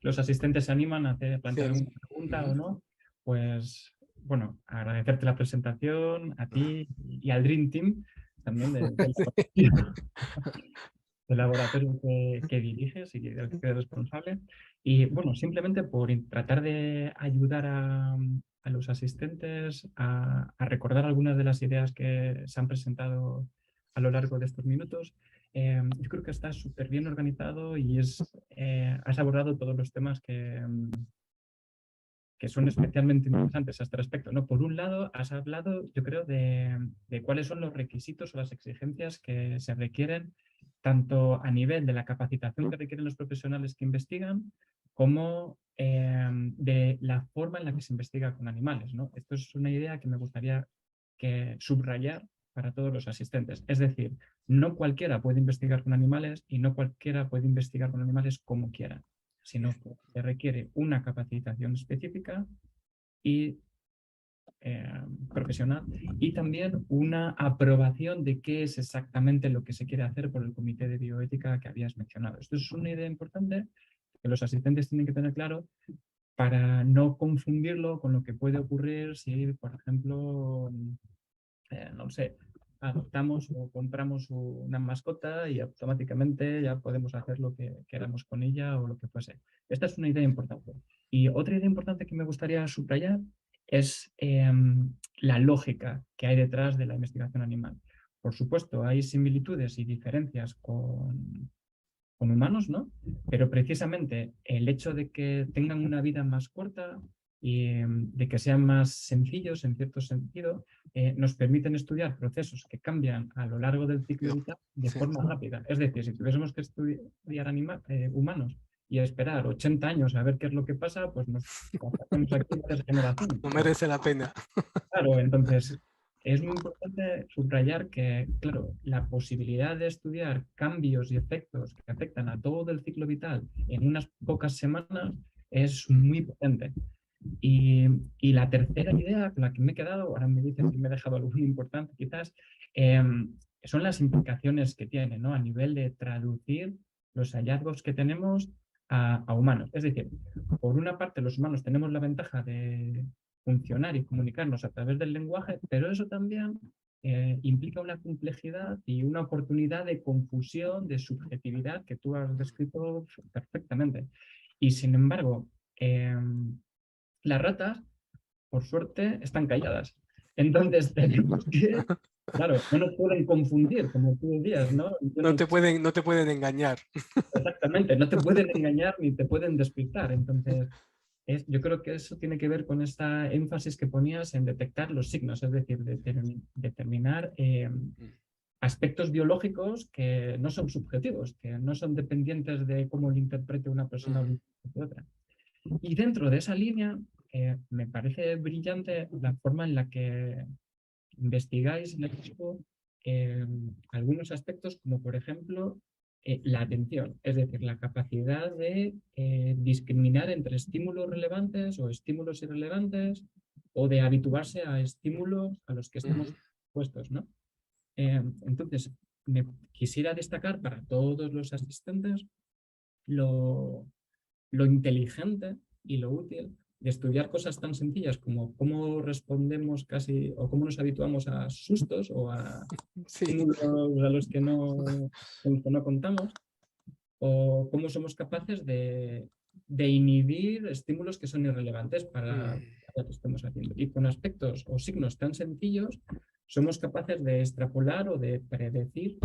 [SPEAKER 2] los asistentes se animan a plantear alguna pregunta o no, pues bueno, agradecerte la presentación a ti y al Dream Team también del laboratorio que diriges y del que eres responsable. Y bueno, simplemente por tratar de ayudar a los asistentes a recordar algunas de las ideas que se han presentado a lo largo de estos minutos. Yo creo que está súper bien organizado y has abordado todos los temas que son especialmente interesantes a este respecto, ¿no? Por un lado, has hablado, yo creo, de cuáles son los requisitos o las exigencias que se requieren tanto a nivel de la capacitación que requieren los profesionales que investigan, como de la forma en la que se investiga con animales, ¿no? Esto es una idea que me gustaría subrayar para todos los asistentes. Es decir, no cualquiera puede investigar con animales y no cualquiera puede investigar con animales como quiera, sino que se requiere una capacitación específica y profesional y también una aprobación de qué es exactamente lo que se quiere hacer por el comité de bioética que habías mencionado. Esto es una idea importante que los asistentes tienen que tener claro para no confundirlo con lo que puede ocurrir si, por ejemplo, no sé, adoptamos o compramos una mascota y automáticamente ya podemos hacer lo que queramos con ella o lo que fuese. Esta es una idea importante. Y otra idea importante que me gustaría subrayar es la lógica que hay detrás de la investigación animal. por supuesto, hay similitudes y diferencias con humanos, ¿no? Pero precisamente el hecho de que tengan una vida más corta y de que sean más sencillos en cierto sentido, nos permiten estudiar procesos que cambian a lo largo del ciclo vital de
[SPEAKER 1] Sí.
[SPEAKER 2] forma rápida. Es decir, si tuviésemos que estudiar humanos y esperar 80 años a ver qué es lo que pasa, pues nos hacemos aquí varias generaciones.
[SPEAKER 1] No merece la pena.
[SPEAKER 2] Claro, entonces es muy importante subrayar que, claro, la posibilidad de estudiar cambios y efectos que afectan a todo el ciclo vital en unas pocas semanas es muy potente. Y la tercera idea con la que me he quedado, ahora me dices si me he dejado algo importante quizás, son las implicaciones que tiene, ¿no? A nivel de traducir los hallazgos que tenemos a humanos. Es decir, por una parte los humanos tenemos la ventaja de funcionar y comunicarnos a través del lenguaje, pero eso también implica una complejidad y una oportunidad de confusión, de subjetividad que tú has descrito perfectamente. Y sin embargo, las ratas, por suerte, están calladas. Entonces tenemos que, claro, no nos pueden confundir, como tú decías, ¿no?
[SPEAKER 1] No te pueden engañar.
[SPEAKER 2] Exactamente, no te pueden engañar ni te pueden despistar. Entonces, yo creo que eso tiene que ver con esta énfasis que ponías en detectar los signos, es decir, determinar aspectos biológicos que no son subjetivos, que no son dependientes de cómo lo interprete una persona o lo interprete otra. Y dentro de esa línea, me parece brillante la forma en la que investigáis en el equipo algunos aspectos, como por ejemplo la atención, es decir, la capacidad de discriminar entre estímulos relevantes o estímulos irrelevantes, o de habituarse a estímulos a los que estamos expuestos, ¿no? Entonces, me quisiera destacar para todos los asistentes lo inteligente y lo útil de estudiar cosas tan sencillas como cómo respondemos casi o cómo nos habituamos a sustos o a estímulos a los que no contamos, o cómo somos capaces de inhibir estímulos que son irrelevantes para lo que estemos haciendo. Y con aspectos o signos tan sencillos somos capaces de extrapolar o de predecir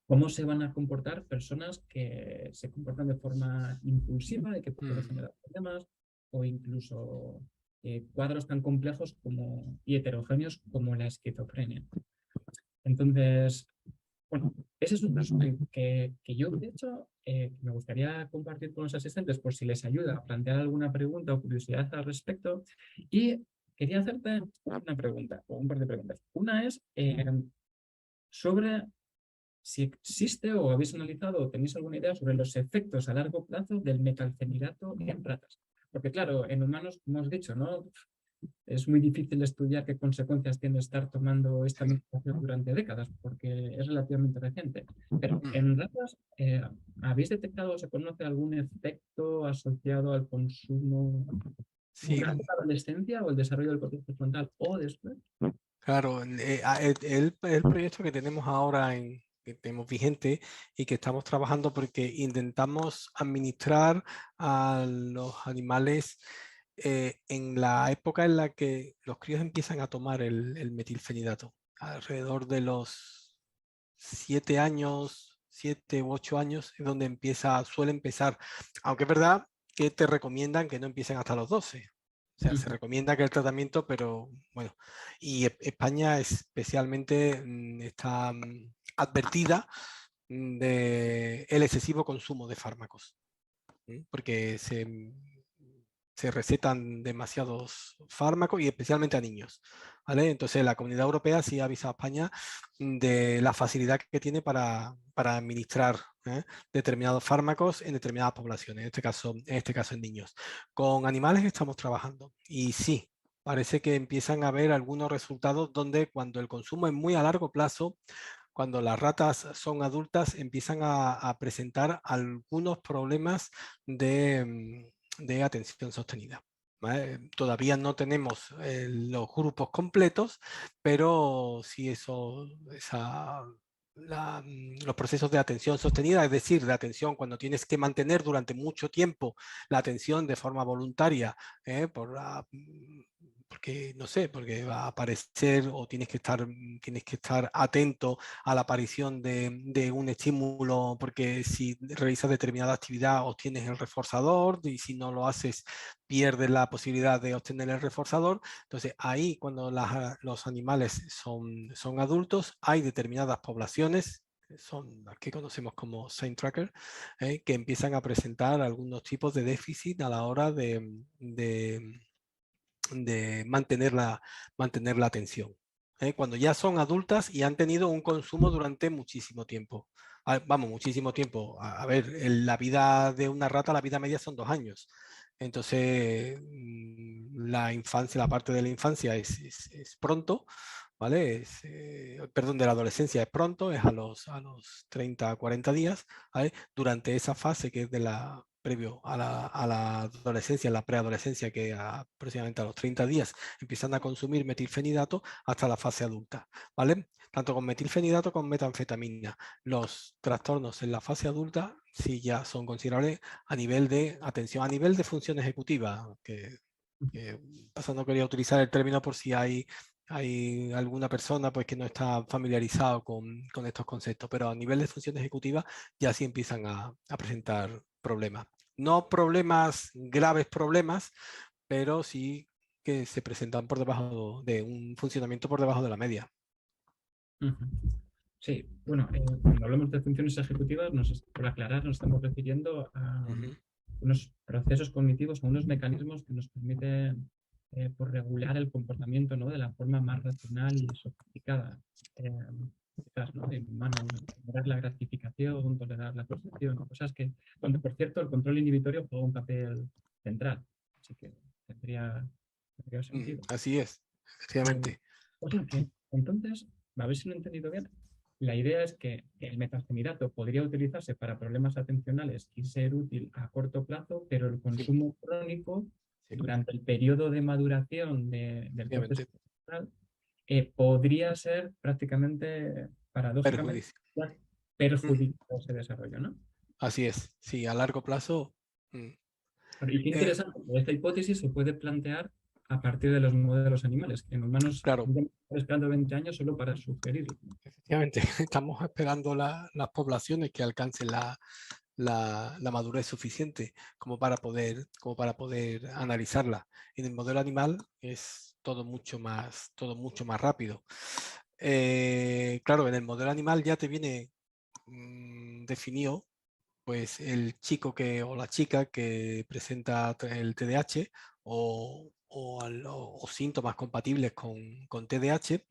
[SPEAKER 2] cómo se van a comportar personas que se comportan de forma impulsiva y que puede generar problemas, o incluso cuadros tan complejos y heterogéneos como la esquizofrenia. Entonces, bueno, ese es un resumen que yo, de hecho, me gustaría compartir con los asistentes por si les ayuda a plantear alguna pregunta o curiosidad al respecto. Y quería hacerte una pregunta, o un par de preguntas. Una es sobre si existe o habéis analizado o tenéis alguna idea sobre los efectos a largo plazo del metalfenidato en ratas. Porque claro, en humanos, como os he dicho, ¿no? Es muy difícil estudiar qué consecuencias tiene estar tomando esta medicación durante décadas, porque es relativamente reciente. Pero en ratas, ¿habéis detectado o se conoce algún efecto asociado al consumo durante la adolescencia o el desarrollo del córtex frontal o después?
[SPEAKER 1] Claro, el proyecto que tenemos ahora que tenemos vigente y que estamos trabajando porque intentamos administrar a los animales en la época en la que los críos empiezan a tomar el metilfenidato, alrededor de los 7 años, 7 u 8 años, es donde suele empezar, aunque es verdad que te recomiendan que no empiecen hasta los 12. O sea, se recomienda que el tratamiento, pero bueno, y España especialmente está advertida del excesivo consumo de fármacos, porque se recetan demasiados fármacos y especialmente a niños, ¿vale? Entonces la Comunidad Europea sí ha avisado a España de la facilidad que tiene para administrar determinados fármacos en determinadas poblaciones, en este caso en niños. Con animales estamos trabajando y sí, parece que empiezan a haber algunos resultados donde cuando el consumo es muy a largo plazo, cuando las ratas son adultas, empiezan a presentar algunos problemas de atención sostenida. ¿Vale? Todavía no tenemos los grupos completos, pero sí los procesos de atención sostenida, es decir, de atención cuando tienes que mantener durante mucho tiempo la atención de forma voluntaria por porque no sé, porque va a aparecer o tienes que estar atento a la aparición de un estímulo, porque si realizas determinada actividad obtienes el reforzador y si no lo haces pierdes la posibilidad de obtener el reforzador. Entonces ahí cuando los animales son adultos hay determinadas poblaciones, son las que conocemos como sign tracker, que empiezan a presentar algunos tipos de déficit a la hora de mantener la atención. Cuando ya son adultas y han tenido un consumo durante muchísimo tiempo. Vamos, muchísimo tiempo. A ver, la vida de una rata, la vida media son 2 años. Entonces, la infancia, la parte de la infancia es pronto, ¿vale? Perdón, de la adolescencia es pronto, es a los 30, 40 días, ¿vale? Durante esa fase que es previo a la adolescencia, la preadolescencia, que aproximadamente a los 30 días empiezan a consumir metilfenidato hasta la fase adulta, ¿vale? Tanto con metilfenidato como metanfetamina. Los trastornos en la fase adulta sí ya son considerables a nivel de atención, a nivel de función ejecutiva, que pasando quería utilizar el término por si hay alguna persona pues, que no está familiarizado con estos conceptos, pero a nivel de función ejecutiva ya sí empiezan a presentar problemas. No problemas, graves problemas, pero sí que se presentan por debajo de un funcionamiento por debajo de la media.
[SPEAKER 2] Ujú. Sí, bueno, cuando hablamos de funciones ejecutivas, por aclarar, nos estamos refiriendo a unos procesos cognitivos, a unos mecanismos que nos permiten por regular el comportamiento, ¿no? De la forma más racional y sofisticada. Quizás, ¿no? En humano, tolerar la gratificación, tolerar la frustración, cosas que, donde por cierto el control inhibitorio juega un papel central. Así que tendría sentido.
[SPEAKER 1] Así es, efectivamente.
[SPEAKER 2] O sea que, entonces, a ver si lo he entendido bien. La idea es que el metanfetamidato podría utilizarse para problemas atencionales y ser útil a corto plazo, pero el
[SPEAKER 1] Sí,
[SPEAKER 2] consumo crónico
[SPEAKER 1] sí,
[SPEAKER 2] durante el periodo de maduración del proceso
[SPEAKER 1] efectivamente.
[SPEAKER 2] cerebral podría ser prácticamente, paradójicamente,
[SPEAKER 1] Perjudicio.
[SPEAKER 2] perjudicial a ese desarrollo, ¿no?
[SPEAKER 1] Así es, sí, a largo plazo. mm,
[SPEAKER 2] Y qué
[SPEAKER 1] eh,
[SPEAKER 2] interesante, esta hipótesis se puede plantear a partir de los modelos animales, que en humanos
[SPEAKER 1] claro,
[SPEAKER 2] estamos esperando 20 años solo para sugerirlo.
[SPEAKER 1] efectivamente, estamos esperando las poblaciones que alcancen la madurez suficiente como para poder analizarla. En el modelo animal es todo mucho más rápido. Claro, en el modelo animal ya te viene definido pues el chico o la chica que presenta el TDAH o síntomas compatibles con TDAH,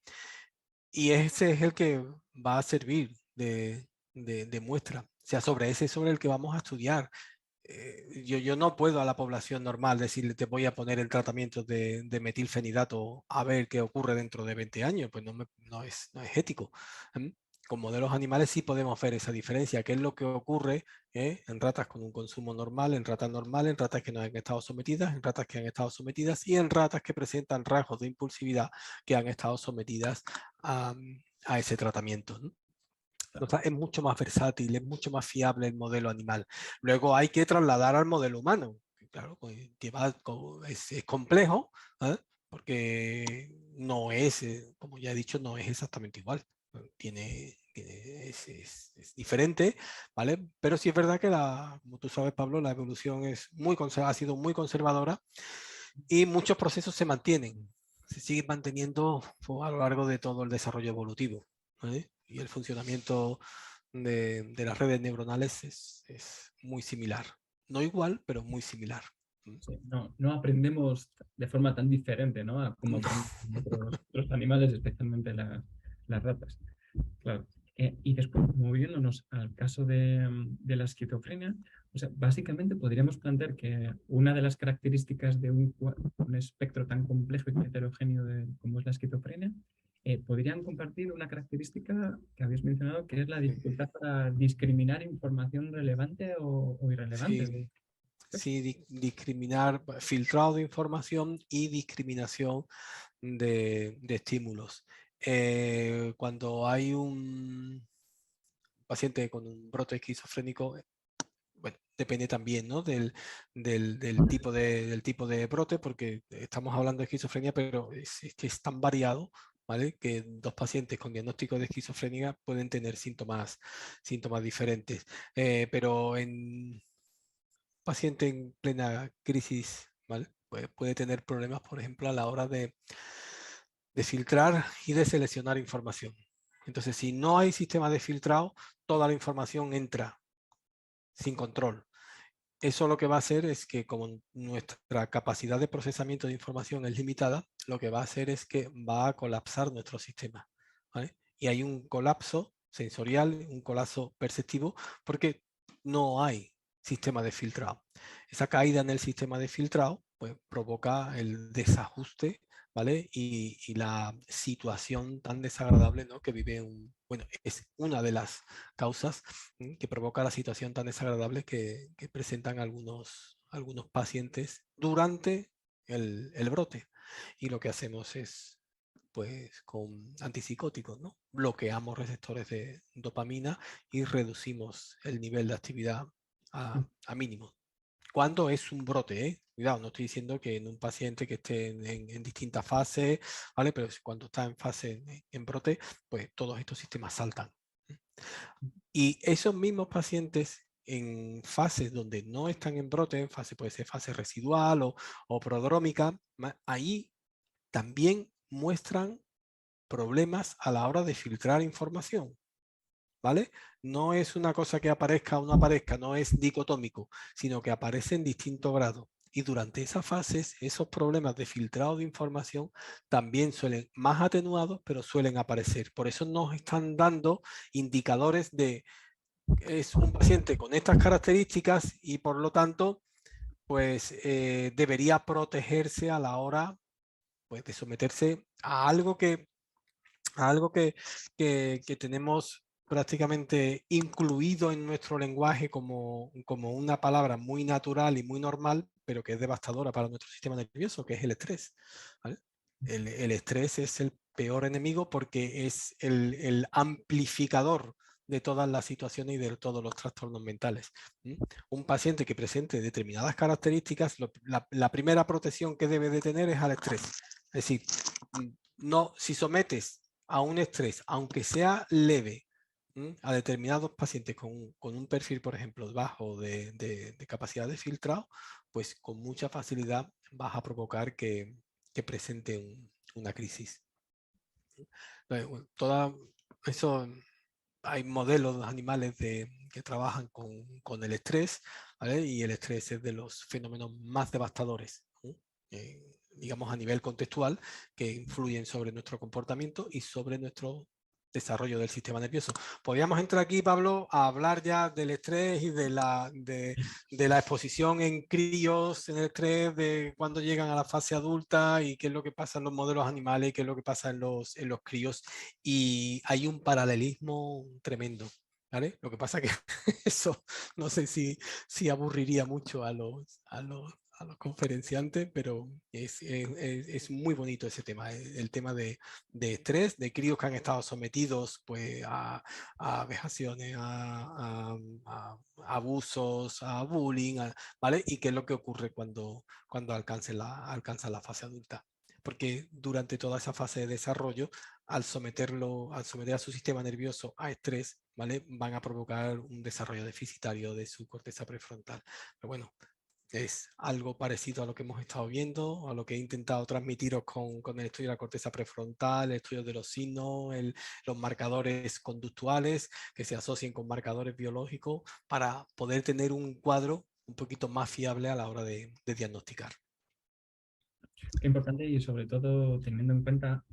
[SPEAKER 1] y ese es el que va a servir de muestra. O sea, sobre ese es sobre el que vamos a estudiar. Yo no puedo a la población normal decirle te voy a poner el tratamiento de metilfenidato a ver qué ocurre dentro de 20 años, pues no es ético. ¿Mm? Con modelos animales sí podemos ver esa diferencia, qué es lo que ocurre en ratas con un consumo normal, en ratas que no han estado sometidas, en ratas que han estado sometidas y en ratas que presentan rasgos de impulsividad que han estado sometidas a, a ese tratamiento, ¿no? Es mucho más versátil, es mucho más fiable el modelo animal. Luego hay que trasladar al modelo humano. Claro, pues es complejo, ¿eh? Porque no es, como ya he dicho, no es exactamente igual. Es diferente, ¿vale? Pero sí es verdad que, como tú sabes, Pablo, la evolución ha sido muy conservadora y muchos procesos se mantienen, se siguen manteniendo a lo largo de todo el desarrollo evolutivo, ¿vale? Y el funcionamiento de las redes neuronales es muy similar. No igual, pero muy similar.
[SPEAKER 2] Sí, no aprendemos de forma tan diferente, ¿no? A como aprenden otros animales, especialmente las ratas. Claro. Y después, moviéndonos al caso de la esquizofrenia, o sea, básicamente podríamos plantear que una de las características de un espectro tan complejo y heterogéneo como es la esquizofrenia, podrían compartir una característica que habéis mencionado, que es la dificultad para discriminar información relevante o irrelevante.
[SPEAKER 1] Sí, sí, discriminar, filtrado de información y discriminación de estímulos. Cuando hay un paciente con un brote esquizofrénico, bueno, depende también, ¿no? del tipo de brote, porque estamos hablando de esquizofrenia, pero es que es tan variado, ¿vale? Que dos pacientes con diagnóstico de esquizofrenia pueden tener síntomas diferentes. Pero en paciente en plena crisis, ¿vale? Puede tener problemas, por ejemplo, a la hora de filtrar y de seleccionar información. Entonces, si no hay sistema de filtrado, toda la información entra sin control. Eso lo que va a hacer es que, como nuestra capacidad de procesamiento de información es limitada, lo que va a hacer es que va a colapsar nuestro sistema, ¿vale? Y hay un colapso sensorial, un colapso perceptivo, porque no hay sistema de filtrado. Esa caída en el sistema de filtrado pues, provoca el desajuste, ¿vale? Y la situación tan desagradable, ¿no? Que vive bueno, es una de las causas que provoca la situación tan desagradable que presentan algunos pacientes durante el brote. Y lo que hacemos es, pues, con antipsicóticos, ¿no? Bloqueamos receptores de dopamina y reducimos el nivel de actividad a mínimo. Cuando es un brote, ¿eh? Cuidado, no estoy diciendo que en un paciente que esté en distintas fases, ¿vale? Pero cuando está en fase en brote, pues todos estos sistemas saltan. Y esos mismos pacientes en fases donde no están en brote, en fase, puede ser fase residual o prodrómica, ahí también muestran problemas a la hora de filtrar información, ¿vale? No es una cosa que aparezca o no aparezca, no es dicotómico, sino que aparece en distintos grados. Y durante esas fases, esos problemas de filtrado de información también suelen más atenuados, pero suelen aparecer. Por eso nos están dando indicadores de es un paciente con estas características y por lo tanto, pues debería protegerse a la hora pues, de someterse a algo que tenemos prácticamente incluido en nuestro lenguaje como una palabra muy natural y muy normal, pero que es devastadora para nuestro sistema nervioso, que es el estrés, ¿vale? El estrés es el peor enemigo porque es el amplificador de todas las situaciones y de todos los trastornos mentales. Un paciente que presente determinadas características, la primera protección que debe de tener es al estrés. Es decir, no, si sometes a un estrés, aunque sea leve, a determinados pacientes con un perfil, por ejemplo, bajo de capacidad de filtrado, pues con mucha facilidad vas a provocar que presente una crisis. Toda eso, hay modelos animales que trabajan con el estrés, ¿vale? Y el estrés es de los fenómenos más devastadores, digamos a nivel contextual, que influyen sobre nuestro comportamiento y sobre nuestro desarrollo del sistema nervioso. Podríamos entrar aquí, Pablo, a hablar ya del estrés y de la exposición en críos, en el estrés, de cuando llegan a la fase adulta y qué es lo que pasa en los modelos animales y qué es lo que pasa en los críos. Y hay un paralelismo tremendo, ¿vale? Lo que pasa que eso no sé si aburriría mucho a los conferenciantes, pero es muy bonito ese tema, el tema de estrés, de críos que han estado sometidos pues, a vejaciones, a abusos, a bullying, ¿vale? Y qué es lo que ocurre cuando alcanzan la fase adulta. Porque durante toda esa fase de desarrollo, al someter a su sistema nervioso a estrés, ¿vale? Van a provocar un desarrollo deficitario de su corteza prefrontal. Pero bueno, es algo parecido a lo que hemos estado viendo, a lo que he intentado transmitiros con el estudio de la corteza prefrontal, el estudio de los signos, los marcadores conductuales que se asocien con marcadores biológicos para poder tener un cuadro un poquito más fiable a la hora de diagnosticar.
[SPEAKER 2] Qué importante y sobre todo teniendo en cuenta,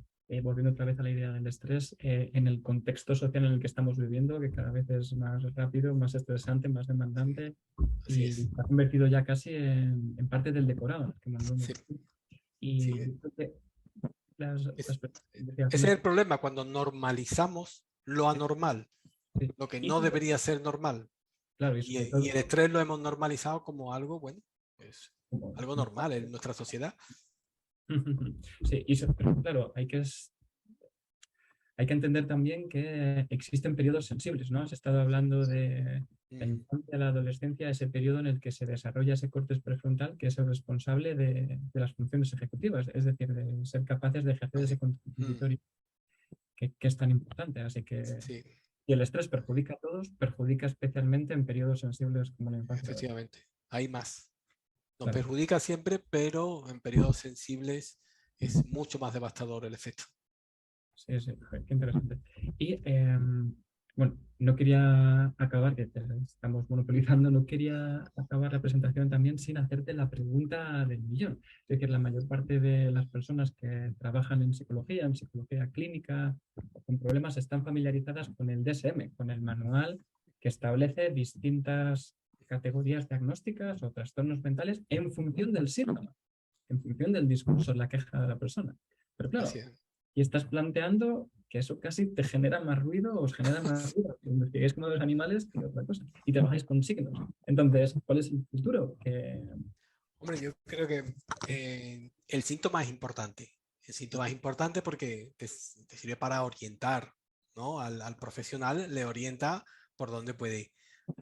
[SPEAKER 2] volviendo otra vez a la idea del estrés, en el contexto social en el que estamos viviendo, que cada vez es más rápido, más estresante, más demandante
[SPEAKER 1] Así
[SPEAKER 2] y
[SPEAKER 1] es.
[SPEAKER 2] se ha convertido ya casi en parte del decorado. Que
[SPEAKER 1] Sí,
[SPEAKER 2] y
[SPEAKER 1] sí.
[SPEAKER 2] yo creo que las
[SPEAKER 1] Ese es
[SPEAKER 2] investigaciones...
[SPEAKER 1] el problema cuando normalizamos lo
[SPEAKER 2] Sí,
[SPEAKER 1] anormal,
[SPEAKER 2] sí.
[SPEAKER 1] lo que
[SPEAKER 2] Y,
[SPEAKER 1] no debería ser normal.
[SPEAKER 2] claro, y sobre
[SPEAKER 1] Y
[SPEAKER 2] todo,
[SPEAKER 1] el estrés lo hemos normalizado como algo, bueno, pues
[SPEAKER 2] como
[SPEAKER 1] algo normal en nuestra sociedad.
[SPEAKER 2] sí, pero claro, hay que entender también que existen periodos sensibles, ¿no? Has estado hablando La infancia, la adolescencia, ese periodo en el que se desarrolla ese córtex prefrontal que es el responsable de las funciones ejecutivas, es decir, de ser capaces de ejercer ese control inquisitorio que es tan importante. Así que
[SPEAKER 1] Sí,
[SPEAKER 2] y el estrés perjudica a todos, perjudica especialmente en periodos sensibles como la infancia.
[SPEAKER 1] efectivamente. Hay más. Nos
[SPEAKER 2] Claro,
[SPEAKER 1] perjudica siempre, pero en periodos sensibles es mucho más devastador el efecto.
[SPEAKER 2] sí, sí, qué interesante. Y bueno, no quería acabar, que te estamos monopolizando, no quería acabar la presentación también sin hacerte la pregunta del millón. Es decir, la mayor parte de las personas que trabajan en psicología clínica, con problemas, están familiarizadas con el DSM, con el manual que establece distintas categorías diagnósticas o trastornos mentales en función del síntoma, en función del discurso, la queja de la persona. Pero
[SPEAKER 1] Así
[SPEAKER 2] claro,
[SPEAKER 1] es.
[SPEAKER 2] y estás planteando que eso casi te genera más ruido, os genera más ruido, que investiguéis con los animales que otra cosa, y trabajáis con signos. Entonces, ¿cuál es el futuro?
[SPEAKER 1] Hombre, yo creo que el síntoma es importante. El síntoma es importante porque te sirve para orientar, ¿no? Al profesional le orienta por dónde puede ir.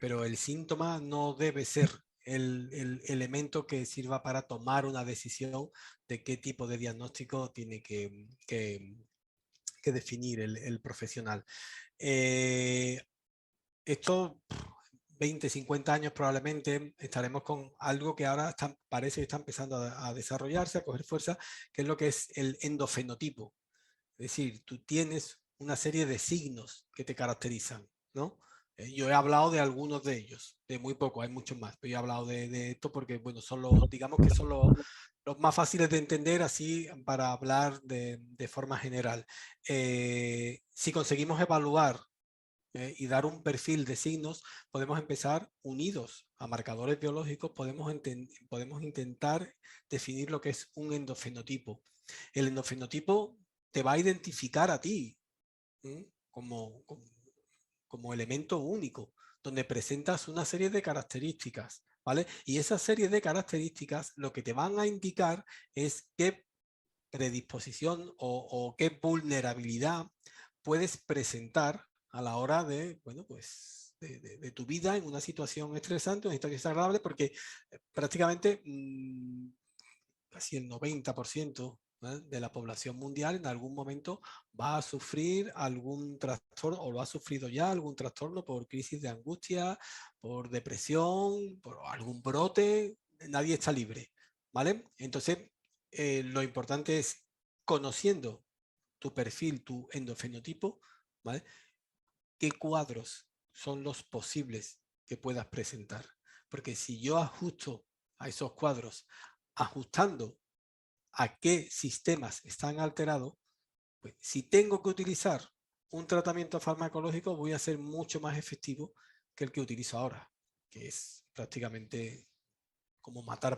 [SPEAKER 1] Pero el síntoma no debe ser el elemento que sirva para tomar una decisión de qué tipo de diagnóstico tiene que definir el profesional. Eh, Esto 20, 50 años probablemente estaremos con algo que ahora parece que está empezando a desarrollarse, a coger fuerza, que es lo que es el endofenotipo. Es decir, tú tienes una serie de signos que te caracterizan, ¿no? Yo he hablado de algunos de ellos, de muy poco, hay muchos más, pero yo he hablado de esto porque, bueno, son los, digamos que son los más fáciles de entender así para hablar de forma general. Si conseguimos evaluar y dar un perfil de signos, podemos empezar unidos a marcadores biológicos, podemos intentar definir lo que es un endofenotipo. El endofenotipo te va a identificar a ti ¿eh? Como elemento único, donde presentas una serie de características, ¿vale? Y esa serie de características lo que te van a indicar es qué predisposición o qué vulnerabilidad puedes presentar a la hora de, bueno, pues de tu vida en una situación estresante, una situación desagradable, porque prácticamente casi el 90% de la población mundial en algún momento va a sufrir algún trastorno o lo ha sufrido ya algún trastorno por crisis de angustia, por depresión, por algún brote, nadie está libre, ¿vale? Entonces, lo importante es conociendo tu perfil, tu endofenotipo, ¿vale? ¿Qué cuadros son los posibles que puedas presentar? Porque si yo ajusto a esos cuadros, ajustando a qué sistemas están alterados, pues si tengo que utilizar un tratamiento farmacológico, voy a ser mucho más efectivo que el que utilizo ahora, que es prácticamente como matar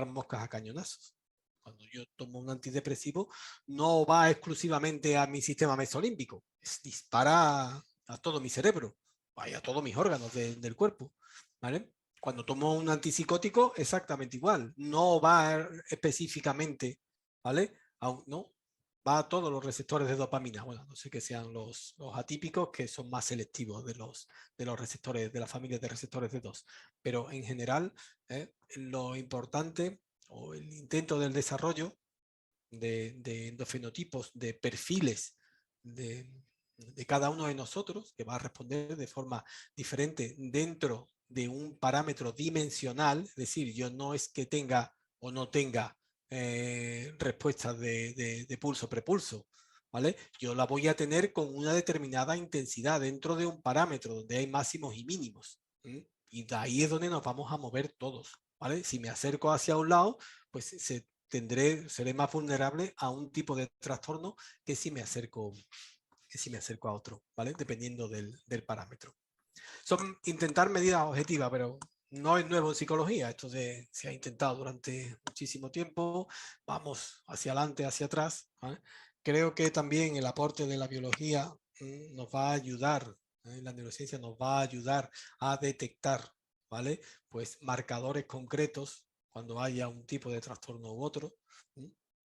[SPEAKER 1] moscas a cañonazos. Cuando yo tomo un antidepresivo, no va exclusivamente a mi sistema mesolímbico, dispara a todo mi cerebro, a todos mis órganos del cuerpo, ¿vale? Cuando tomo un antipsicótico, exactamente igual, no va específicamente, ¿vale? No, va a todos los receptores de dopamina. Bueno, no sé que sean los atípicos, que son más selectivos de los receptores, de la familia de receptores de 2. Pero en general, lo importante o el intento del desarrollo de endofenotipos, de perfiles de cada uno de nosotros, que va a responder de forma diferente dentro de un parámetro dimensional, es decir, yo no es que tenga o no tenga respuestas de pulso prepulso, ¿vale? Yo la voy a tener con una determinada intensidad dentro de un parámetro donde hay máximos y mínimos. Y de ahí es donde nos vamos a mover todos, ¿vale? Si me acerco hacia un lado, pues seré más vulnerable a un tipo de trastorno que si me acerco a otro, ¿vale? Dependiendo del parámetro. Son intentar medidas objetivas, pero no es nuevo en psicología. Esto se ha intentado durante muchísimo tiempo. Vamos hacia adelante, hacia atrás, ¿vale? Creo que también el aporte de la biología nos va a ayudar, la neurociencia nos va a ayudar a detectar, ¿vale? Pues marcadores concretos cuando haya un tipo de trastorno u otro.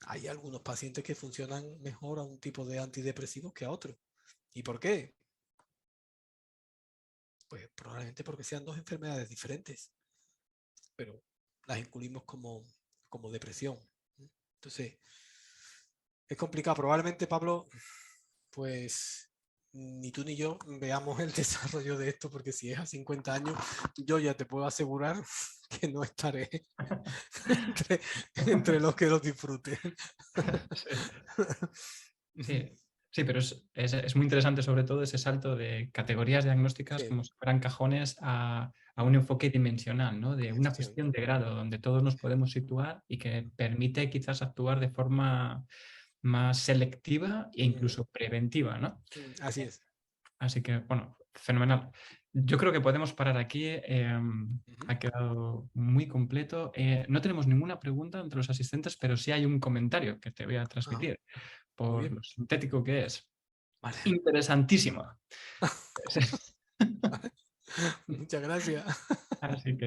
[SPEAKER 1] Hay algunos pacientes que funcionan mejor a un tipo de antidepresivos que a otro. ¿Y por qué? Pues probablemente porque sean dos enfermedades diferentes, pero las incluimos como depresión. Entonces, es complicado. Probablemente, Pablo, pues ni tú ni yo veamos el desarrollo de esto, porque si es a 50 años, yo ya te puedo asegurar que no estaré entre los que los disfruten.
[SPEAKER 2] Sí, sí, pero es muy interesante sobre todo ese salto de categorías diagnósticas
[SPEAKER 1] Sí,
[SPEAKER 2] como si fueran cajones a un enfoque dimensional, ¿no? De una
[SPEAKER 1] efectivamente.
[SPEAKER 2] cuestión de grado donde todos nos podemos situar y que permite quizás actuar de forma más selectiva e incluso preventiva, ¿no?
[SPEAKER 1] Así es.
[SPEAKER 2] Así que, bueno, fenomenal. Yo creo que podemos parar aquí.
[SPEAKER 1] Ujú.
[SPEAKER 2] Ha quedado muy completo. No tenemos ninguna pregunta entre los asistentes, pero sí hay un comentario que te voy a
[SPEAKER 1] Ajá,
[SPEAKER 2] transmitir
[SPEAKER 1] muy
[SPEAKER 2] por
[SPEAKER 1] bien.
[SPEAKER 2] lo sintético que es.
[SPEAKER 1] Vale.
[SPEAKER 2] Interesantísimo.
[SPEAKER 1] Muchas gracias.
[SPEAKER 2] Así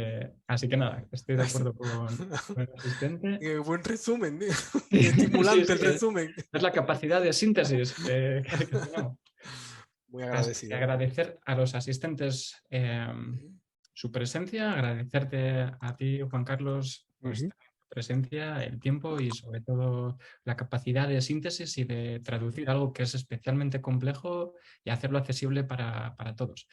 [SPEAKER 2] que nada, estoy de acuerdo con el asistente.
[SPEAKER 1] Buen resumen,
[SPEAKER 2] Sí,
[SPEAKER 1] y
[SPEAKER 2] sí,
[SPEAKER 1] estimulante
[SPEAKER 2] sí,
[SPEAKER 1] el resumen.
[SPEAKER 2] es la capacidad de síntesis que tenemos.
[SPEAKER 1] Muy
[SPEAKER 2] Así que
[SPEAKER 1] agradecido.
[SPEAKER 2] agradecer a los asistentes su presencia, agradecerte a ti, Juan Carlos,
[SPEAKER 1] Ujú.
[SPEAKER 2] vuestra presencia, el tiempo y sobre todo la capacidad de síntesis y de traducir algo que es especialmente complejo y hacerlo accesible para todos.